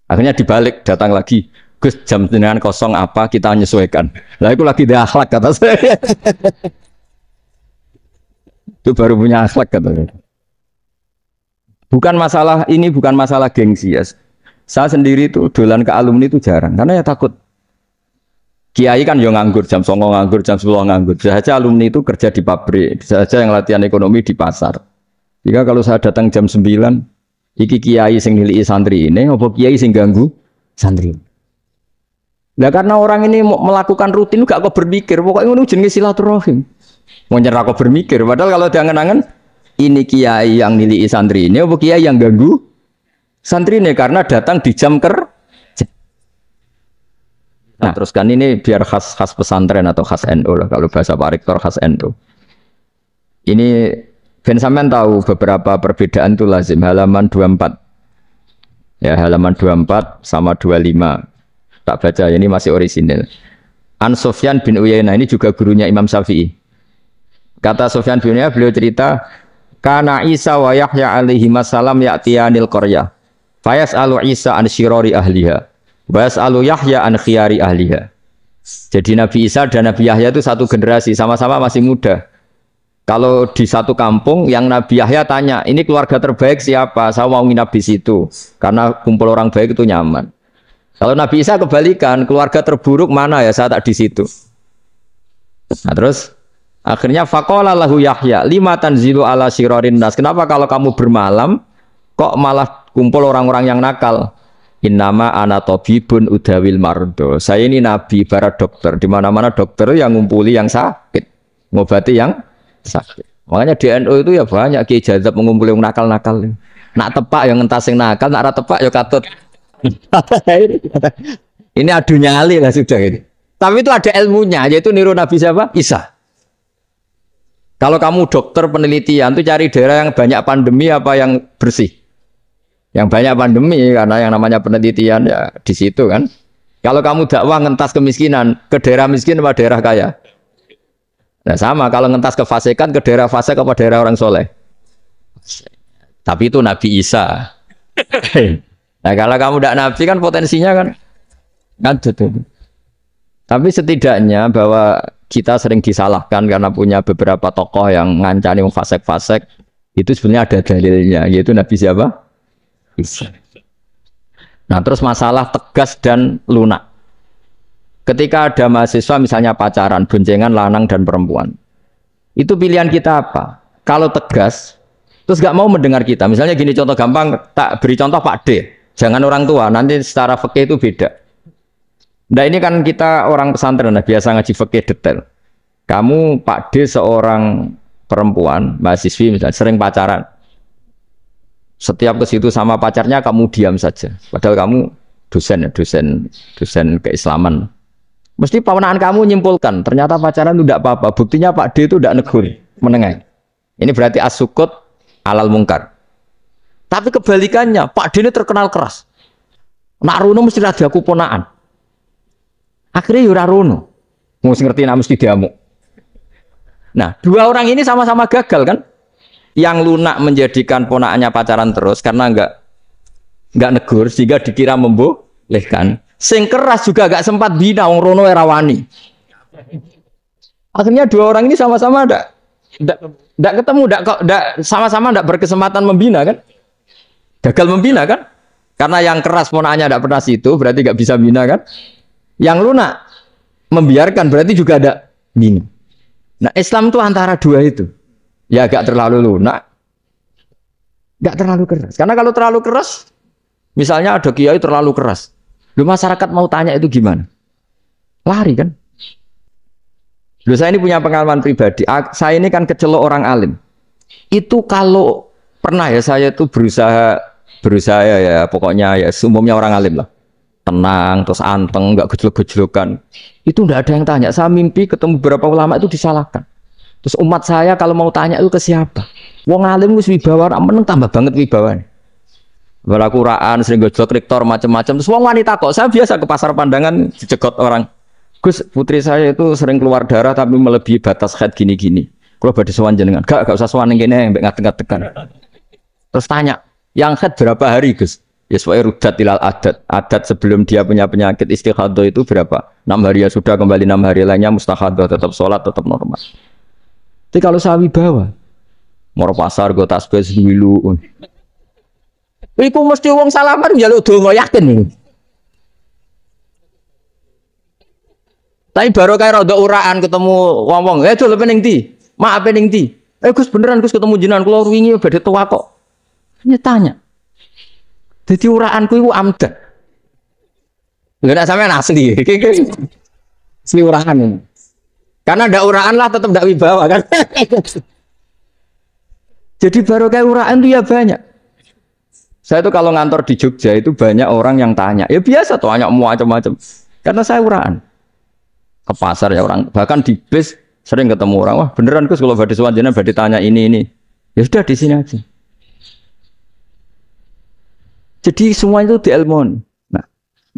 Akhirnya dibalik, datang lagi. Gus jam dengan kosong apa kita menyesuaikan. Lah itu lagi dia akhlak kata saya. Itu baru punya akhlak kata saya. Bukan masalah gengsi ya. Saya sendiri itu dolan ke alumni itu jarang karena ya takut. Kiai kan yo nganggur jam 9 nganggur jam 10 nganggur. Bisa saja alumni itu kerja di pabrik, bisa saja yang latihan ekonomi di pasar. Jika kalau saya datang jam 9, iki kiai sing nilai santri ini, apa kiai sing ganggu santri. Nah karena orang ini melakukan rutin gak kok berpikir, pokoknya ngono jenenge silaturahim. Mau nyerah kok berpikir, padahal kalau diangen-angen ini kiai yang nilai santri ini, apa kiai yang ganggu santri ini karena datang di jam kerja. Nah, terus kan ini biar khas pesantren atau khas NU lah, kalau bahasa Pak Rektor khas NU. Ini Ben sampean tahu beberapa perbedaan itu lazim, halaman 24. Ya, halaman 24 sama 25. Tak baca, ini masih orisinil. An Sufyan bin Uyainah, ini juga gurunya Imam Syafi'i. Kata Sufyan bin Uyainah, beliau cerita, Kana Isa wa Yahya alaihi masalam ya'tiyanil qaryah. Fayas'alu Isa an syirori ahliha. Wa yas'alu Yahya an khiyari ahliha. Jadi Nabi Isa dan Nabi Yahya itu satu generasi, sama-sama masih muda. Kalau di satu kampung, yang Nabi Yahya tanya, ini keluarga terbaik siapa? Saya mau nginap di situ. Karena kumpul orang baik itu nyaman. Kalau Nabi Isa kebalikan, keluarga terburuk mana ya, saya tak di situ. Nah terus akhirnya faqala lahu Yahya lima tanzilu ala syirarin nas. Kenapa kalau kamu bermalam kok malah kumpul orang-orang yang nakal? Innama ana tabibun udawil mardo. Saya ini nabi barat dokter. Di mana-mana dokter yang ngumpuli yang sakit, ngobati yang sakit. Makanya di NU itu ya banyak kiai jazab mengumpuli yang nakal-nakal. Nak tepak yang entas yang nakal, nak ra tepak ya katut. Ini adu nyali lah sudah ini. Tapi itu ada ilmunya, yaitu niru Nabi siapa? Isa. Kalau kamu dokter penelitian itu cari daerah yang banyak pandemi apa yang bersih? Yang banyak pandemi karena yang namanya penelitian ya di situ kan. Kalau kamu dakwah ngentas kemiskinan ke daerah miskin apa daerah kaya? Nah sama kalau ngentas kefasikan ke daerah fasik apa daerah orang soleh? Tapi itu Nabi Isa. Nah kalau kamu tidak nabi kan potensinya kan gitu. Tapi setidaknya bahwa kita sering disalahkan karena punya beberapa tokoh yang ngancani fasek-fasek itu sebenarnya ada dalilnya, yaitu Nabi siapa? Isa. Nah terus masalah tegas dan lunak. Ketika ada mahasiswa misalnya pacaran, boncengan lanang dan perempuan, itu pilihan kita apa? Kalau tegas, terus gak mau mendengar kita. Misalnya gini contoh gampang, tak beri contoh Pak D. Jangan orang tua, nanti secara fikih itu beda. Nah ini kan kita orang pesantren, nah, biasa ngaji fikih detail. Kamu Pak D seorang perempuan, mahasiswi misalnya, sering pacaran. Setiap ke situ sama pacarnya kamu diam saja. Padahal kamu dosen keislaman. Mesti pawanaan kamu nyimpulkan, ternyata pacaran itu tidak apa-apa. Buktinya Pak D itu tidak negur, menengah. Ini berarti as-sukut alal mungkar. Tapi kebalikannya, Pak D ini terkenal keras. Nak Rono mesti ada kuponaan. Akhirnya yura Rono. Mesti ngerti nak mesti diamuk. Nah, dua orang ini sama-sama gagal kan? Yang lunak menjadikan ponaannya pacaran terus karena enggak negur sehingga dikira membolehkan. Sing keras juga enggak sempat bina wong Rono era wani. Akhirnya dua orang ini sama-sama enggak ketemu, sama-sama enggak berkesempatan membina kan? Gagal membina kan? Karena yang keras ponaannya tidak pernah situ, berarti nggak bisa bina kan? Yang lunak membiarkan berarti juga ada minum. Nah Islam itu antara dua itu. Ya agak terlalu lunak, gak terlalu keras. Karena kalau terlalu keras, misalnya ada kiai terlalu keras, lu masyarakat mau tanya itu gimana? Lari kan? Lu saya ini punya pengalaman pribadi. Saya ini kan kecelok orang alim. Itu kalau pernah ya saya itu berusaha ya pokoknya ya umumnya orang alim lah. Tenang, terus anteng, nggak gejlok-gejlokan. Itu nggak ada yang tanya. Saya mimpi ketemu beberapa ulama itu disalahkan. Terus umat saya kalau mau tanya itu ke siapa? Wong alim wis wibawa, meneng tambah banget wibawane. Balakuraan sering gojlok rektor macam-macam. Terus wong wanita kok saya biasa ke pasar pandangan dicegot orang. Gus, putri saya itu sering keluar darah tapi melebihi batas haid gini-gini. Kalau badhe sowan jenengan, gak usah sowan ning kene mbek ngadeg-ngadegan. Terus tanya, yang haid berapa hari, Gus? Ya sesuai rudat ilal adat. Adat sebelum dia punya penyakit istihadah itu berapa? 6 hari ya sudah, kembali 6 hari lainnya mustahadah, tetap sholat, tetap normal. Tapi kalau saya wibawa, moro pasar gue tasbih dulu. Iku mesti wong salaman njaluk donga yakin nih. Tapi baru kayak rada uraan ketemu wong-wong, "Dol pening ndi? Maaf pening ndi?" Gus beneran Gus ketemu jenengan kula wingi badhe tua kok." Hanya tanya. Jadi uraanku iku amdah. Enggak sampean asli. Asli uraan ini. Karena ada uraan lah tetap tidak wibawa kan. Jadi baru kayak uraan itu ya banyak. Saya tuh kalau ngantor di Jogja itu banyak orang yang tanya. Ya biasa tuh tanya macam-macam. Karena saya uraan. Ke pasar ya orang. Bahkan di bis sering ketemu orang. Wah beneran Gus kalau badhe sowan jenengan badhe tanya ini. Ya sudah di sini aja. Jadi semua itu diilmoni.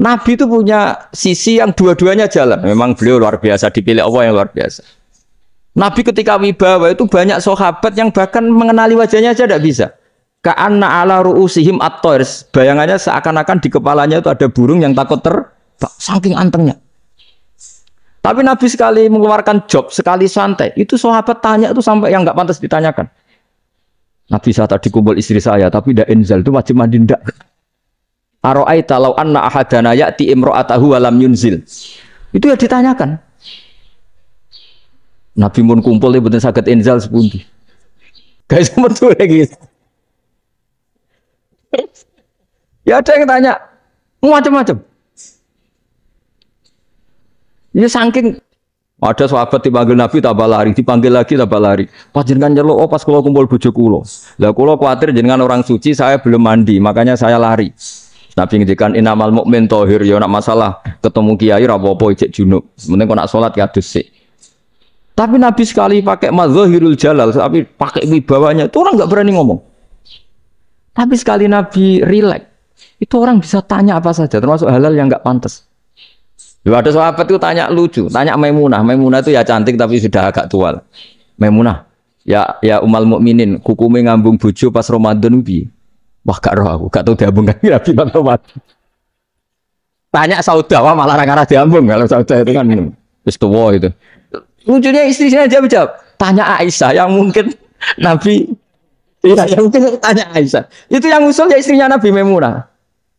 Nabi itu punya sisi yang dua-duanya jalan. Memang beliau luar biasa, dipilih Allah yang luar biasa. Nabi ketika wibawa itu banyak sahabat yang bahkan mengenali wajahnya aja tidak bisa. Ka'anna ala ru'usihim at-toir. Bayangannya seakan-akan di kepalanya itu ada burung yang takut terbang. Saking antengnya. Tapi Nabi sekali mengeluarkan job, sekali santai. Itu sahabat tanya itu sampai yang nggak pantas ditanyakan. Nabi saat tadi kumpul istri saya, tapi tidak inzal itu wajib mandi ndak. Aro'aita law anna ahadana ya'ti imro'atahu walam yunzil. Itu ya ditanyakan. Nabi mun kumpul itu betul sakit inzal sepundi. Guys betul lagi. Ya ada yang tanya macam-macam. Ya saking ada sahabat dipanggil Nabi tambah lari, dipanggil lagi tambah lari. Pas jenengan nyeluk, pas kula kumpul bojo kula. Lah kula kuwatir jenengan orang suci, saya belum mandi, makanya saya lari. Nabi ngendikan innamal mukmin thahir, ya nak masalah ketemu kiai ra apa-apa ijek junub. Mending kok nak salat ya dhisik. Tapi Nabi sekali pakai mazahirul jalal, tapi pakai wibawanya, itu orang enggak berani ngomong. Tapi sekali Nabi rileks, itu orang bisa tanya apa saja, termasuk halal yang enggak pantas. Loh, ada sahabat itu tanya lucu, tanya Maimunah. Maimunah itu ya cantik tapi sudah agak tua. Maimunah, ya umal mukminin, hukume ngambung bojo pas Ramadan piye? Wah gak roh aku, gak tahu diambung kan Nabi Muhammad. Tanya Saudah, malah orang-orang diambung. Kalau Saudah itu kan wis tuwa itu. Lucunya istrinya jawab. Tanya Aisyah yang mungkin Nabi, ya yang mungkin tanya Aisyah. Itu yang usul ya istrinya Nabi Maimunah.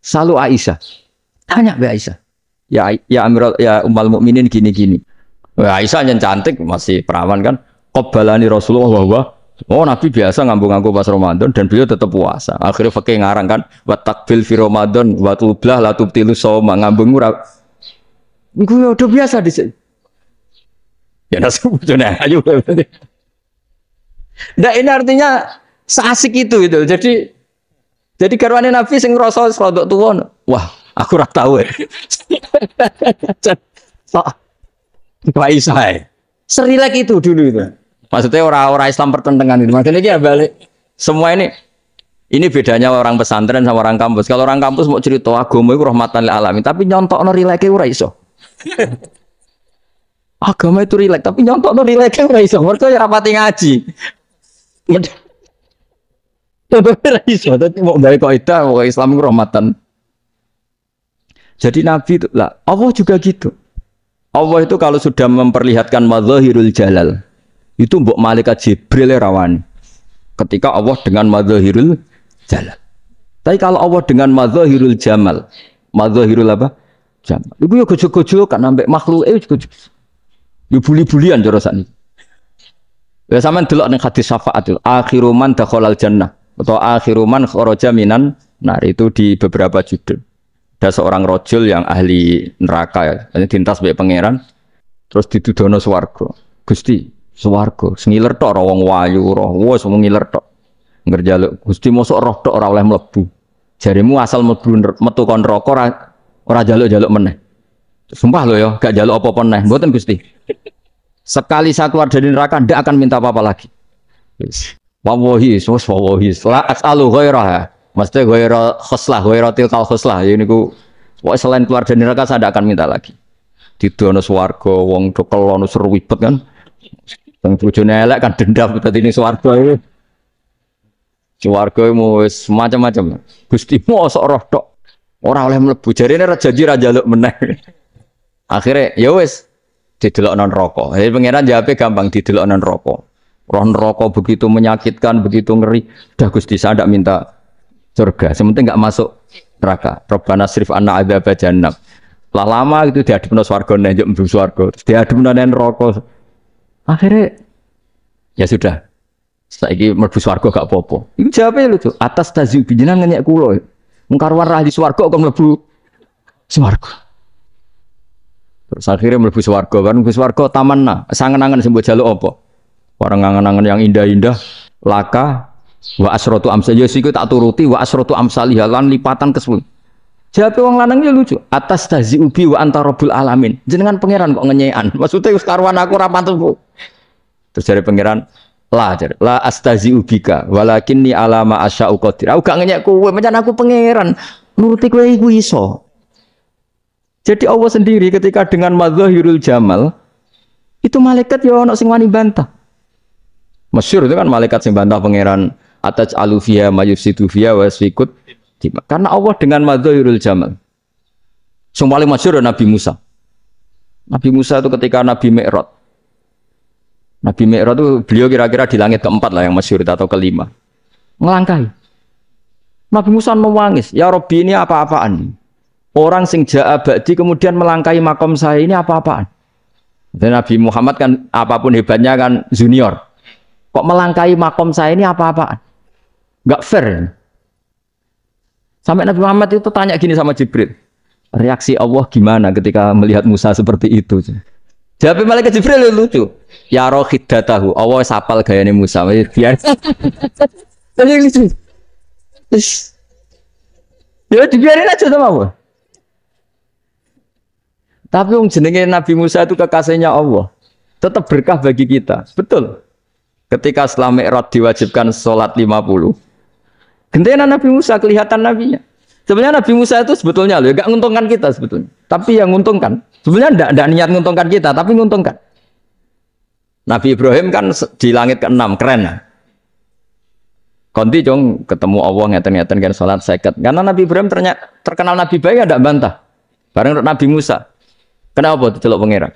Selalu Aisyah. Tanya be Aisyah. Ya Amirul ya ummul mukminin gini-gini. Aisyah yang cantik masih perawan kan. Qabbalani Rasulullah wa oh Nabi biasa ngambung-ngambung pas Ramadan dan beliau tetap puasa. Akhirnya fakih ngarang kan wa takbil fi Ramadan wa tublah la tubtilu shauma ngambung ora. Iku udah biasa di sini. Ya nasibnya ayo. Nah ini artinya seasik itu gitu. Jadi garwane Nabi sing ngrasa rodok tuwa. Wah, aku ora tahu. Sok Aisyah. Serilek itu dulu itu. Maksudnya orang-orang Islam pertentangan itu. Maksudnya dia balik. Semua ini bedanya orang pesantren sama orang kampus. Kalau orang kampus mau cerita agama itu rahmatan lil alamin, tapi nyontokno rileke ora iso. Agama itu rilek, tapi nyontokno rileke ora iso. Mergo ya rapati ngaji. Ora iso, dadi mau gawe kaidah mau Islam itu rahmatan. Jadi Nabi itu lah, Allah juga gitu. Allah itu kalau sudah memperlihatkan mazahirul jalal, itu mbok malaikat Jibril rawani. Ketika Allah dengan mazahirul jalal. Tapi kalau Allah dengan mazahirul jamal, mazahirul apa? jamal. Iku yo gojo-gojo kan ambek makhluke gojo. Yo buli-bulian cara sakniki. Ya sampean delok ning hadis syafaat itu, akhiru man dakhalal jannah atau akhiru man kharaja minan nar itu di beberapa judul. Ada seorang rojul yang ahli neraka ya, dintas mbek pangeran terus ditudono swarga. Gusti, swarga sengiler tok ora wong wayu roh, wis wong ngiler tok. Ngerjaluk Gusti mosok roh tok ora oleh mlebu. Jarimu asal mlebu metu kon neraka ora jaluk-jaluk meneh. Sumpah lho ya, gak jaluk apa-apa meneh. Mboten Gusti. Sekali saya keluar dari neraka ndak akan minta apa-apa lagi. Wis. Wallahi, la as'alu ghairaha. Mesti ghaira khoslah, ghaira tilkal khoslah. Ya niku pokoke selain keluar dari neraka saya ndak akan minta lagi. Didono swarga wong dokelono seru ribet kan. Wong bojone elek kan dendam dadi ning swarga iki. Swarga wis macam-macam. Gusti mosok roh tok ora oleh mlebu. Jarine ra janji ra njaluk meneh. Akhire ya wis didelokno neraka. Jadi pangeran jawabe gampang didelokno neraka. Roh neraka begitu menyakitkan, begitu ngeri. Dah Gusti saya ndak minta surga. Sementing enggak masuk neraka. Rabbana srif anna adzab jahannam. Lah lama itu diadepno swarga njuk mlebu swarga. Diadepno neraka. Akhirnya ya sudah. Saiki mlebu swarga gak apa-apa. Iku jawabe lucu. Atas tazyib jenengan ngenyek kula. Wong karuan ra di swarga kok mlebu swarga. Terus akhirnya mlebu swarga kan mlebu swarga tamanna. Sangen-angen sing mbok jaluk apa? Orang angen-angen yang indah-indah laka wa asratu amsal ya siku tak turuti wa asratu amsalih lan lipatan ke-10. Jawabe wong lanang ya lucu. Atas tazyib wa anta rabbul alamin. Jenengan pangeran kok ngenyekan. Maksudnya wis karuan aku ora pantes. Terus jare pangeran la astazi'u bika walakinni ala ma asya'u qadir. Aku gak ngenyek kowe, pancen aku pangeran. Nuruti kowe iku iso. Jadi Allah sendiri ketika dengan madzahirul jamal itu malaikat ya ono sing wani bantah. Masyhur itu kan malaikat sing bantah pangeran ataj alufiya mayusidu fiya wasfikut. Karena Allah dengan madzahirul jamal. Sing paling masyhur Nabi Musa. Nabi Musa itu ketika Nabi Mi'raj. Nabi Mi'raj itu beliau kira-kira di langit keempat lah yang masyhur atau kelima. Ngelangkai. Nabi Musa menangis, ya Rabbi ini apa-apaan? Orang sing ja'a ba'di kemudian melangkai makom saya ini apa-apaan? Dan Nabi Muhammad kan apapun hebatnya kan junior. Kok melangkai makom saya ini apa-apaan? Enggak fair. Sampai Nabi Muhammad itu tanya gini sama Jibril. Reaksi Allah gimana ketika melihat Musa seperti itu? Jawab malaikat Jibril lucu. Ya roh khiddatahu. Allah sapal gayane Musa. Biar. Tadi lucu. Ya dibiarin aja sama Allah. Tapi wong jenenge Nabi Musa itu kekasihnya Allah. Tetap berkah bagi kita. Betul. Ketika setelah Mi'raj diwajibkan sholat 50. Gentena Nabi Musa kelihatan nabinya. Sebenarnya Nabi Musa itu sebetulnya loh, enggak menguntungkan kita sebetulnya. Tapi yang menguntungkan. Sebenarnya enggak niat menguntungkan kita, tapi menguntungkan. Nabi Ibrahim kan di langit ke-6, keren lah. Konti dong ketemu Allah ngeten-ngeten kan salat 50. Karena Nabi Ibrahim terkenal Nabi baik enggak bantah. Bareng Nabi Musa. Kenapa diceluk pangeran?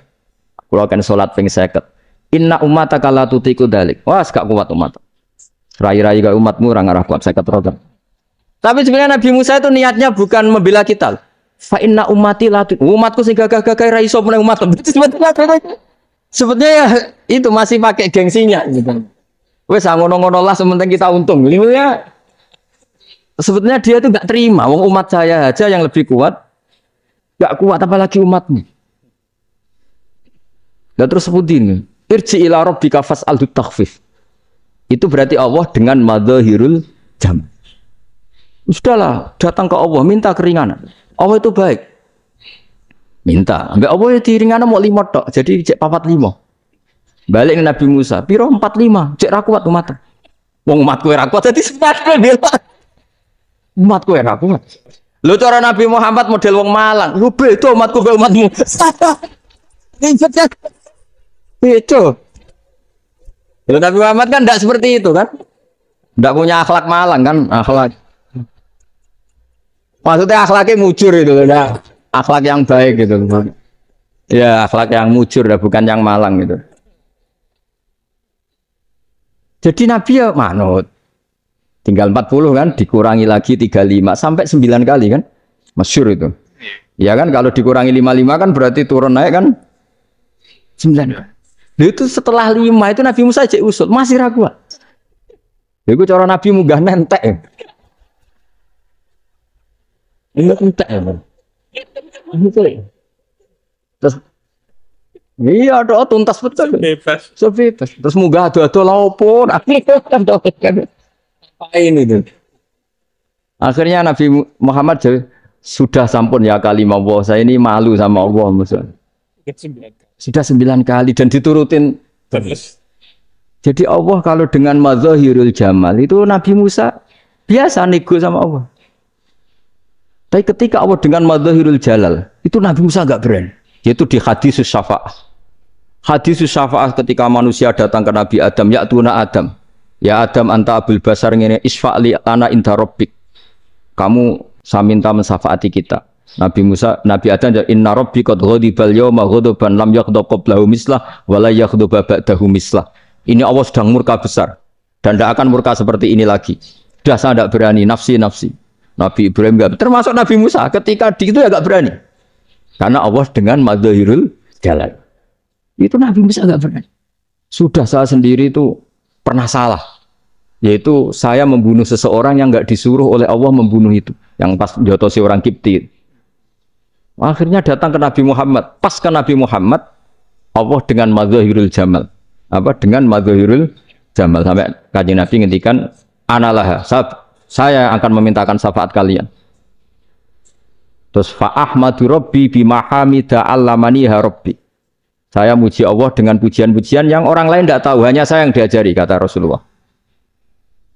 Kula akan salat ping 50. Inna ummataka la tutiku dalik. Wah, gak kuat umat. Rai-rai gak umatmu ora ngarah kuat 50 roda. Tapi sebenarnya Nabi Musa itu niatnya bukan membela kita. Fa inna ummati la umatku sing gagah-gagah ra iso meneng umat. Sebetulnya ya, itu masih pakai gengsinya gitu. Wes ngono-ngono lah sementing kita untung. Ya, sebetulnya dia itu enggak terima wong umat saya aja yang lebih kuat. Enggak kuat apalagi umatmu. Dan terus sebutin irji ila rabbika fas'al takhfif. Itu berarti Allah dengan madzahirul jam. Sudahlah, datang ke Allah minta keringanan. Allah itu baik. Minta, ambek Allah ya diringana mau 5 tok. Jadi cek 45. Balik ke Nabi Musa, piro 45, cek ra kuat umat. Wong umatku ora kuat dadi sepat bela. Umatku ora kuat. Lho cara Nabi Muhammad model wong Malang. Lu beda umatku be umatmu. Beda. Lho Nabi Muhammad kan enggak seperti itu kan? Enggak punya akhlak Malang kan, akhlak. Maksudnya akhlaknya mujur itu kan. Akhlak yang baik gitu. Ya, akhlak yang mujur bukan yang malang gitu. Jadi Nabi ya manut. Tinggal 40 kan, dikurangi lagi 35 sampai 9 kali kan. Masyhur itu. Ya kan kalau dikurangi 55 kan berarti turun naik kan 9. Lalu itu setelah 5 itu Nabi Musa cek usul masih ragu. Iku cara Nabi munggah nentek. Entek ya. Terus iya doa tuntas betul. Bebas. Bebas. Terus munggah ado-ado laopo. Apain itu. Akhirnya Nabi Muhammad sudah sampun ya kalimah Allah. Saya ini malu sama Allah Musa. Sudah 9 kali dan diturutin terus. Jadi Allah kalau dengan mazahirul jamal itu Nabi Musa biasa nego sama Allah. Tapi ketika Allah dengan mazahirul jalal itu Nabi Musa enggak berani. Yaitu di hadis syafa'ah. Hadis syafa'ah ketika manusia datang ke Nabi Adam, ya tuna Adam. Ya Adam anta abul basar ngene isfa'li ana inda rabbik. Kamu saya minta mensafaati kita. Nabi Musa, Nabi Adam inna rabbi qad ghadibal yawma ghadaban lam yaghdab qablahu mislah wa la yaghdab ba'dahu mislah. Ini Allah sedang murka besar dan tidak akan murka seperti ini lagi. Sudah saya tidak berani nafsi. Nabi Ibrahim enggak, termasuk Nabi Musa ketika di itu ya enggak berani. Karena Allah dengan madzahirul jalal. Itu Nabi Musa enggak berani. Sudah saya sendiri itu pernah salah. Yaitu saya membunuh seseorang yang enggak disuruh oleh Allah membunuh itu. Yang pas jotosi orang Kipti. Akhirnya datang ke Nabi Muhammad. Pas ke Nabi Muhammad, Allah dengan madzahirul jamal. Dengan madzahirul jamal. Sampai Kanjeng Nabi ngendikan, analah, saya akan memintakan syafaat kalian. Terus fa'ahmadu rabbi bimahamida allamaniha rabbi. Saya muji Allah dengan pujian-pujian yang orang lain tidak tahu, hanya saya yang diajari, kata Rasulullah.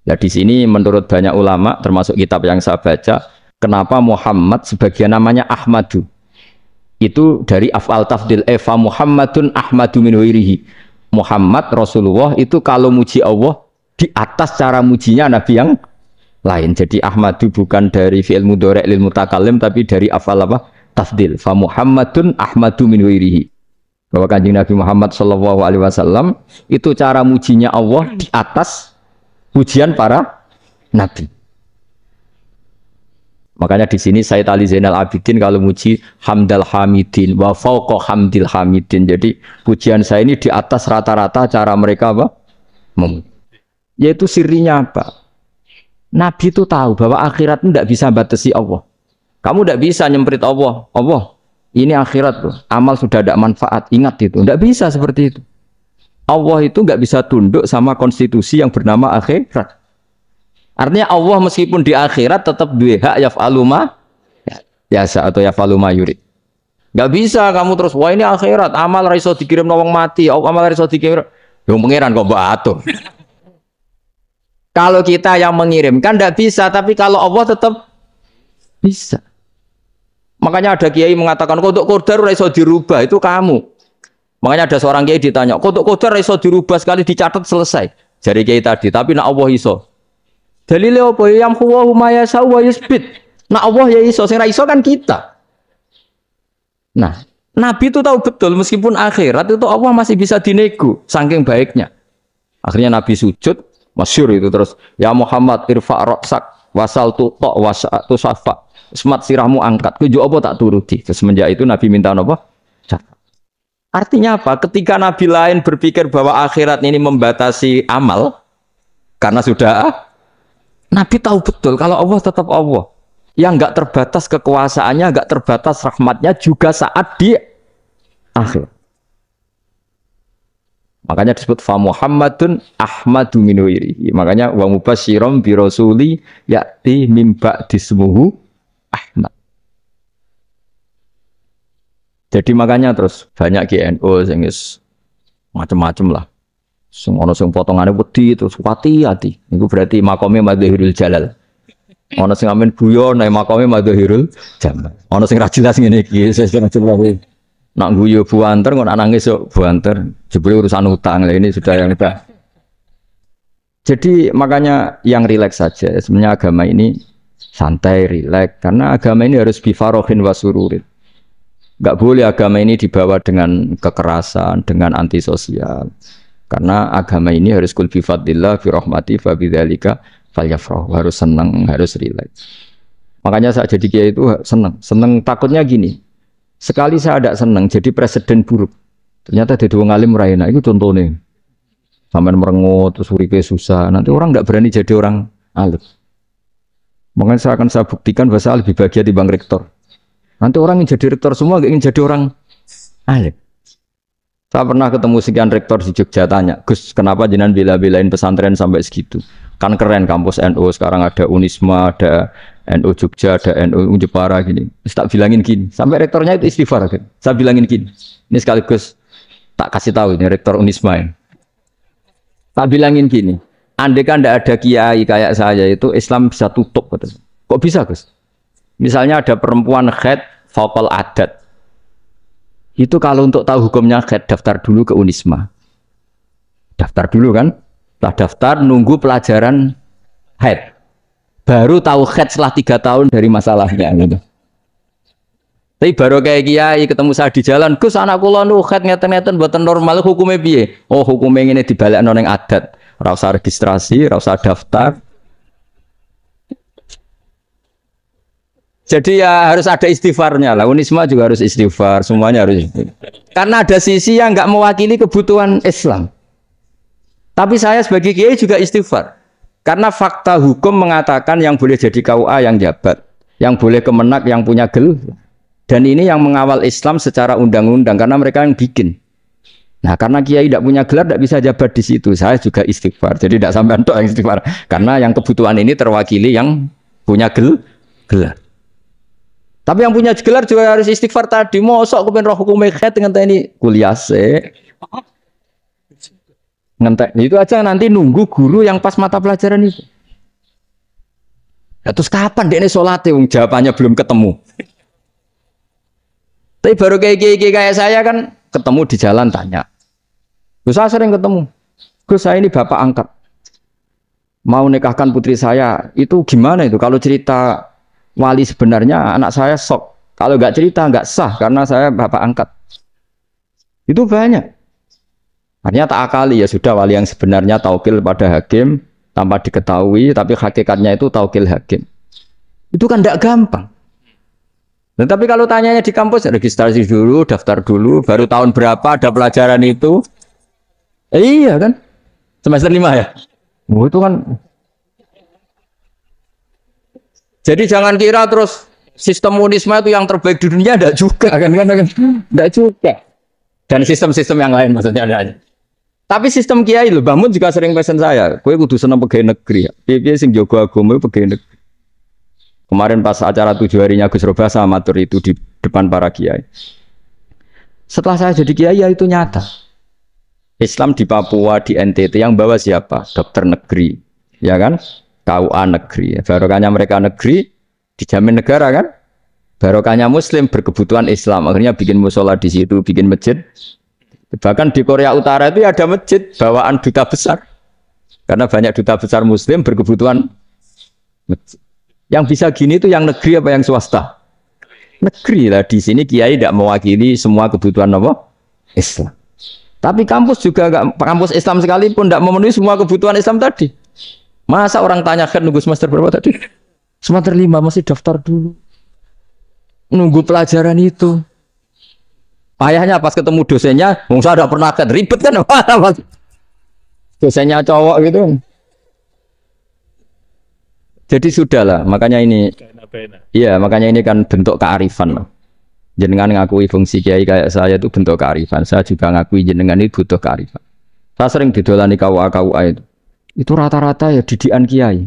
Ya di sini menurut banyak ulama, termasuk kitab yang saya baca, kenapa Muhammad sebagian namanya Ahmadu? Itu dari af'al tafdil, fa Muhammadun Ahmadu min ghairihi. Muhammad Rasulullah itu kalau muji Allah di atas cara mujinya Nabi yang lain. Jadi Ahmadu bukan dari fi'il mudhari' lil mutakallim tapi dari af'al apa? Tafdil. Fa Muhammadun Ahmadu min ghairihi. Bahwa Kanjeng Nabi Muhammad sallallahu alaihi wasallam itu cara mujinya Allah di atas pujian para nabi. Makanya di sini Sayyid Ali Zainal Abidin kalau muji hamdal hamidin wa fauqa hamdil hamidin. Jadi pujian saya ini di atas rata-rata cara mereka apa? Yaitu sirinya apa? Nabi itu tahu bahwa akhirat tidak bisa batasi Allah. Kamu tidak bisa nyemprit Allah. Allah, ini akhirat tuh. Amal sudah tidak manfaat. Ingat itu. Tidak bisa seperti itu. Allah itu nggak bisa tunduk sama konstitusi yang bernama akhirat. Artinya Allah meskipun di akhirat tetap dua hak yaf'alu ma yasa atau yaf'alu ma yurid. Nggak bisa kamu terus wah ini akhirat amal raiso dikirim nawang mati, amal raiso dikirim. Yang pangeran kok mbak atur. Kalau kita yang mengirimkan tidak bisa, tapi kalau Allah tetap bisa. Makanya ada kiai mengatakan kodok qadar raiso dirubah, itu kamu. Makanya ada seorang kiai ditanya, kodok qadar raiso dirubah sekali dicatat selesai. Jadi kiai tadi, tapi nak Allah iso. Dalile apa yang huwa ma yasha wa yusbit. Nak Allah ya iso, sing ra iso kan kita. Nah, Nabi itu tahu betul meskipun akhirat itu Allah masih bisa dinego saking baiknya. Akhirnya Nabi sujud, masyhur itu terus, ya Muhammad irfa' ra'sak wasal tuqa wasa'tu safa. Semat sirahmu angkat, kejo apa tak turuti. Semenjak itu Nabi minta apa? Artinya apa? Ketika Nabi lain berpikir bahwa akhirat ini membatasi amal, karena sudah Nabi tahu betul kalau Allah tetap Allah. Yang enggak terbatas kekuasaannya, enggak terbatas rahmatnya juga saat di akhir. Makanya disebut fa Muhammadun Ahmadu min ghairihi. Makanya wa mubasysyiran bi rasuli ya'ti mim ba'di ismuhu Ahmad. Jadi makanya terus banyak GNU sing macam-macam lah. Sing ono sing potongane wedi terus hati-hati. Iku berarti makome madzahirul jalal. Ono sing amen guyon nek makome madzahirul jamal. Ono sing ra jelas ngene iki, sing jelas. Nak guyu buanter kok nangis kok buanter. Jebule urusan utang. Lah ini sudah yang kita. Jadi makanya yang rileks saja. Sebenarnya agama ini santai, rileks karena agama ini harus bifarohin wasururin. Enggak boleh agama ini dibawa dengan kekerasan, dengan antisosial. Karena agama ini harus kul bi fadlillah bi rahmati fa bidzalika falyafrahu, harus senang, harus rileks. Makanya saya jadi kiai itu seneng takutnya gini. Sekali saya tidak seneng jadi presiden buruk. Ternyata jadi wong alim raina itu contohnya. Sampai merengut terus uripe susah. Nanti orang tidak berani jadi orang alim. Makanya saya buktikan bahwa saya lebih bahagia di bang rektor. Nanti orang yang jadi rektor semua ingin jadi orang alim. Saya pernah ketemu sekian rektor di Jogja tanya, Gus, kenapa jenengan bela-belain pesantren sampai segitu? Kan keren kampus NU, sekarang ada Unisma, ada NU Jogja, ada NU Jepara gini. Tak bilangin gini, sampai rektornya itu istighfar kan. Saya bilangin gini. Ini sekaligus tak kasih tahu ini rektor Unisma ini. Tak bilangin gini. Andai kan tidak ada kiai kayak saya itu Islam bisa tutup. Kok bisa, Gus? Misalnya ada perempuan haid faqal adat. Itu kalau untuk tahu hukumnya haid daftar dulu ke Unisma. Daftar dulu kan? Setelah daftar nunggu pelajaran haid. Baru tahu haid setelah 3 tahun dari masalahnya gitu. Tapi baru kayak kiai ketemu saya di jalan, Gus anak kula nu haid ngeten-ngeten mboten normal hukumnya piye? Oh, hukumnya ngene dibalekno ning adat. Ora usah registrasi, ora usah daftar. Jadi ya harus ada istighfarnya lah. Unisma juga harus istighfar, semuanya harus istighfar. Karena ada sisi yang nggak mewakili kebutuhan Islam. Tapi saya sebagai kiai juga istighfar. Karena fakta hukum mengatakan yang boleh jadi KUA yang jabat, yang boleh kemenak yang punya gel. Dan ini yang mengawal Islam secara undang-undang karena mereka yang bikin. Nah, karena kiai tidak punya gelar, tidak bisa jabat di situ. Saya juga istighfar. Jadi tidak sampai untuk yang istighfar. Karena yang kebutuhan ini terwakili yang punya gelar. Tapi yang punya gelar juga harus istighfar tadi. Mosok kepen roh hukum mekhet dengan ini kuliah se. Ngentek. Itu aja nanti nunggu guru yang pas mata pelajaran itu. Ya, terus kapan dia ini sholatnya? Jawabannya belum ketemu. Tapi baru kayak saya kan ketemu di jalan tanya. Gus saya sering ketemu. Gus saya ini bapak angkat. Mau nikahkan putri saya. Itu gimana itu? Kalau cerita wali sebenarnya anak saya sok. Kalau nggak cerita nggak sah karena saya bapak angkat. Itu banyak. Artinya tak akali ya sudah wali yang sebenarnya taukil pada hakim tanpa diketahui tapi hakikatnya itu taukil hakim. Itu kan tidak gampang. Nah, tapi kalau tanyanya di kampus registrasi dulu, daftar dulu, baru tahun berapa ada pelajaran itu? Iya kan? Semester 5 ya? Oh, itu kan. Jadi jangan kira terus sistem Unisma itu yang terbaik di dunia, enggak juga kan? Enggak juga. Dan sistem-sistem yang lain maksudnya ada. Tapi sistem kiai loh, Mbah Mun juga sering pesen saya, kowe kudu seneng pegawai negeri. Piye sing jaga agama pegawai negeri. Kemarin pas acara 7 harinya Gus Robasa matur itu di depan para kiai. Setelah saya jadi kiai ya itu nyata. Islam di Papua, di NTT yang bawa siapa? Dokter negeri, ya kan? KUA negeri. Barokahnya mereka negeri dijamin negara kan? Barokahnya Muslim berkebutuhan Islam. Akhirnya bikin musola di situ, bikin masjid. Bahkan di Korea Utara itu ada masjid bawaan duta besar. Karena banyak duta besar Muslim berkebutuhan masjid. Yang bisa gini itu yang negeri apa yang swasta? Negeri lah. Di sini kiai tidak mewakili semua kebutuhan apa? Islam. Tapi kampus juga enggak, kampus Islam sekalipun tidak memenuhi semua kebutuhan Islam tadi. Masa orang tanya kan nunggu semester berapa tadi? Semester 5 masih daftar dulu. Nunggu pelajaran itu. Payahnya pas ketemu dosennya, saya tidak pernah ribet kan? Dosennya cowok gitu. Jadi sudahlah, makanya ini, iya makanya ini kan bentuk kearifan loh. Jenengan ngakui fungsi kiai kayak saya itu bentuk kearifan. Saya juga ngakui jenengan ini butuh kearifan. Saya sering didolani KUA itu. Itu rata-rata ya didikan kiai.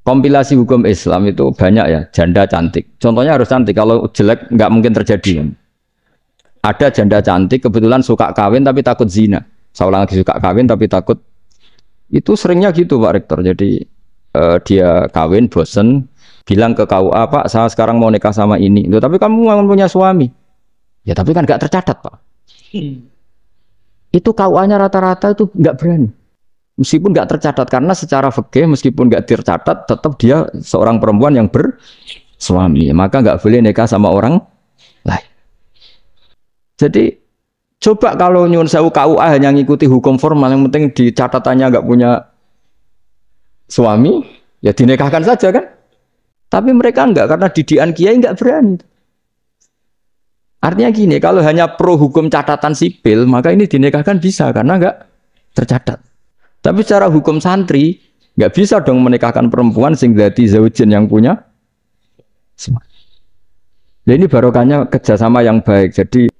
Kompilasi hukum Islam itu banyak ya, janda cantik. Contohnya harus cantik, kalau jelek nggak mungkin terjadi. Ada janda cantik kebetulan suka kawin tapi takut zina. Saya ulang lagi suka kawin tapi takut. Itu seringnya gitu Pak Rektor. Jadi dia kawin bosen bilang ke KUA, Pak saya sekarang mau nikah sama ini. Loh, tapi kamu mau punya suami. Ya tapi kan gak tercatat Pak. Itu KUA-nya rata-rata itu gak berani. Meskipun gak tercatat karena secara fikih meskipun gak tercatat tetap dia seorang perempuan yang bersuami. Maka gak boleh nikah sama orang lain. Jadi coba kalau nyuwun sewu KUA hanya ngikuti hukum formal yang penting di catatannya gak punya suami, ya dinikahkan saja kan. Tapi mereka enggak, karena didikan kiai enggak berani. Artinya gini, kalau hanya pro hukum catatan sipil, maka ini dinikahkan bisa, karena enggak tercatat. Tapi secara hukum santri, enggak bisa dong menikahkan perempuan sing dadi zaujin yang punya suami. Nah, ini barokahnya kerjasama yang baik. Jadi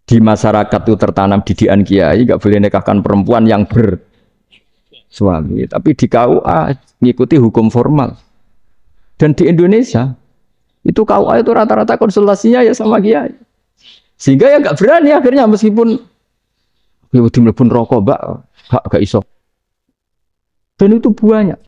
di masyarakat itu tertanam didikan kiai, enggak boleh nikahkan perempuan yang bersuami. Tapi di KUA ngikuti hukum formal. Dan di Indonesia itu KUA itu rata-rata konsultasinya ya sama kiai. Sehingga ya nggak berani akhirnya meskipun ya mlebu rokok mbak gak iso. Dan itu banyak.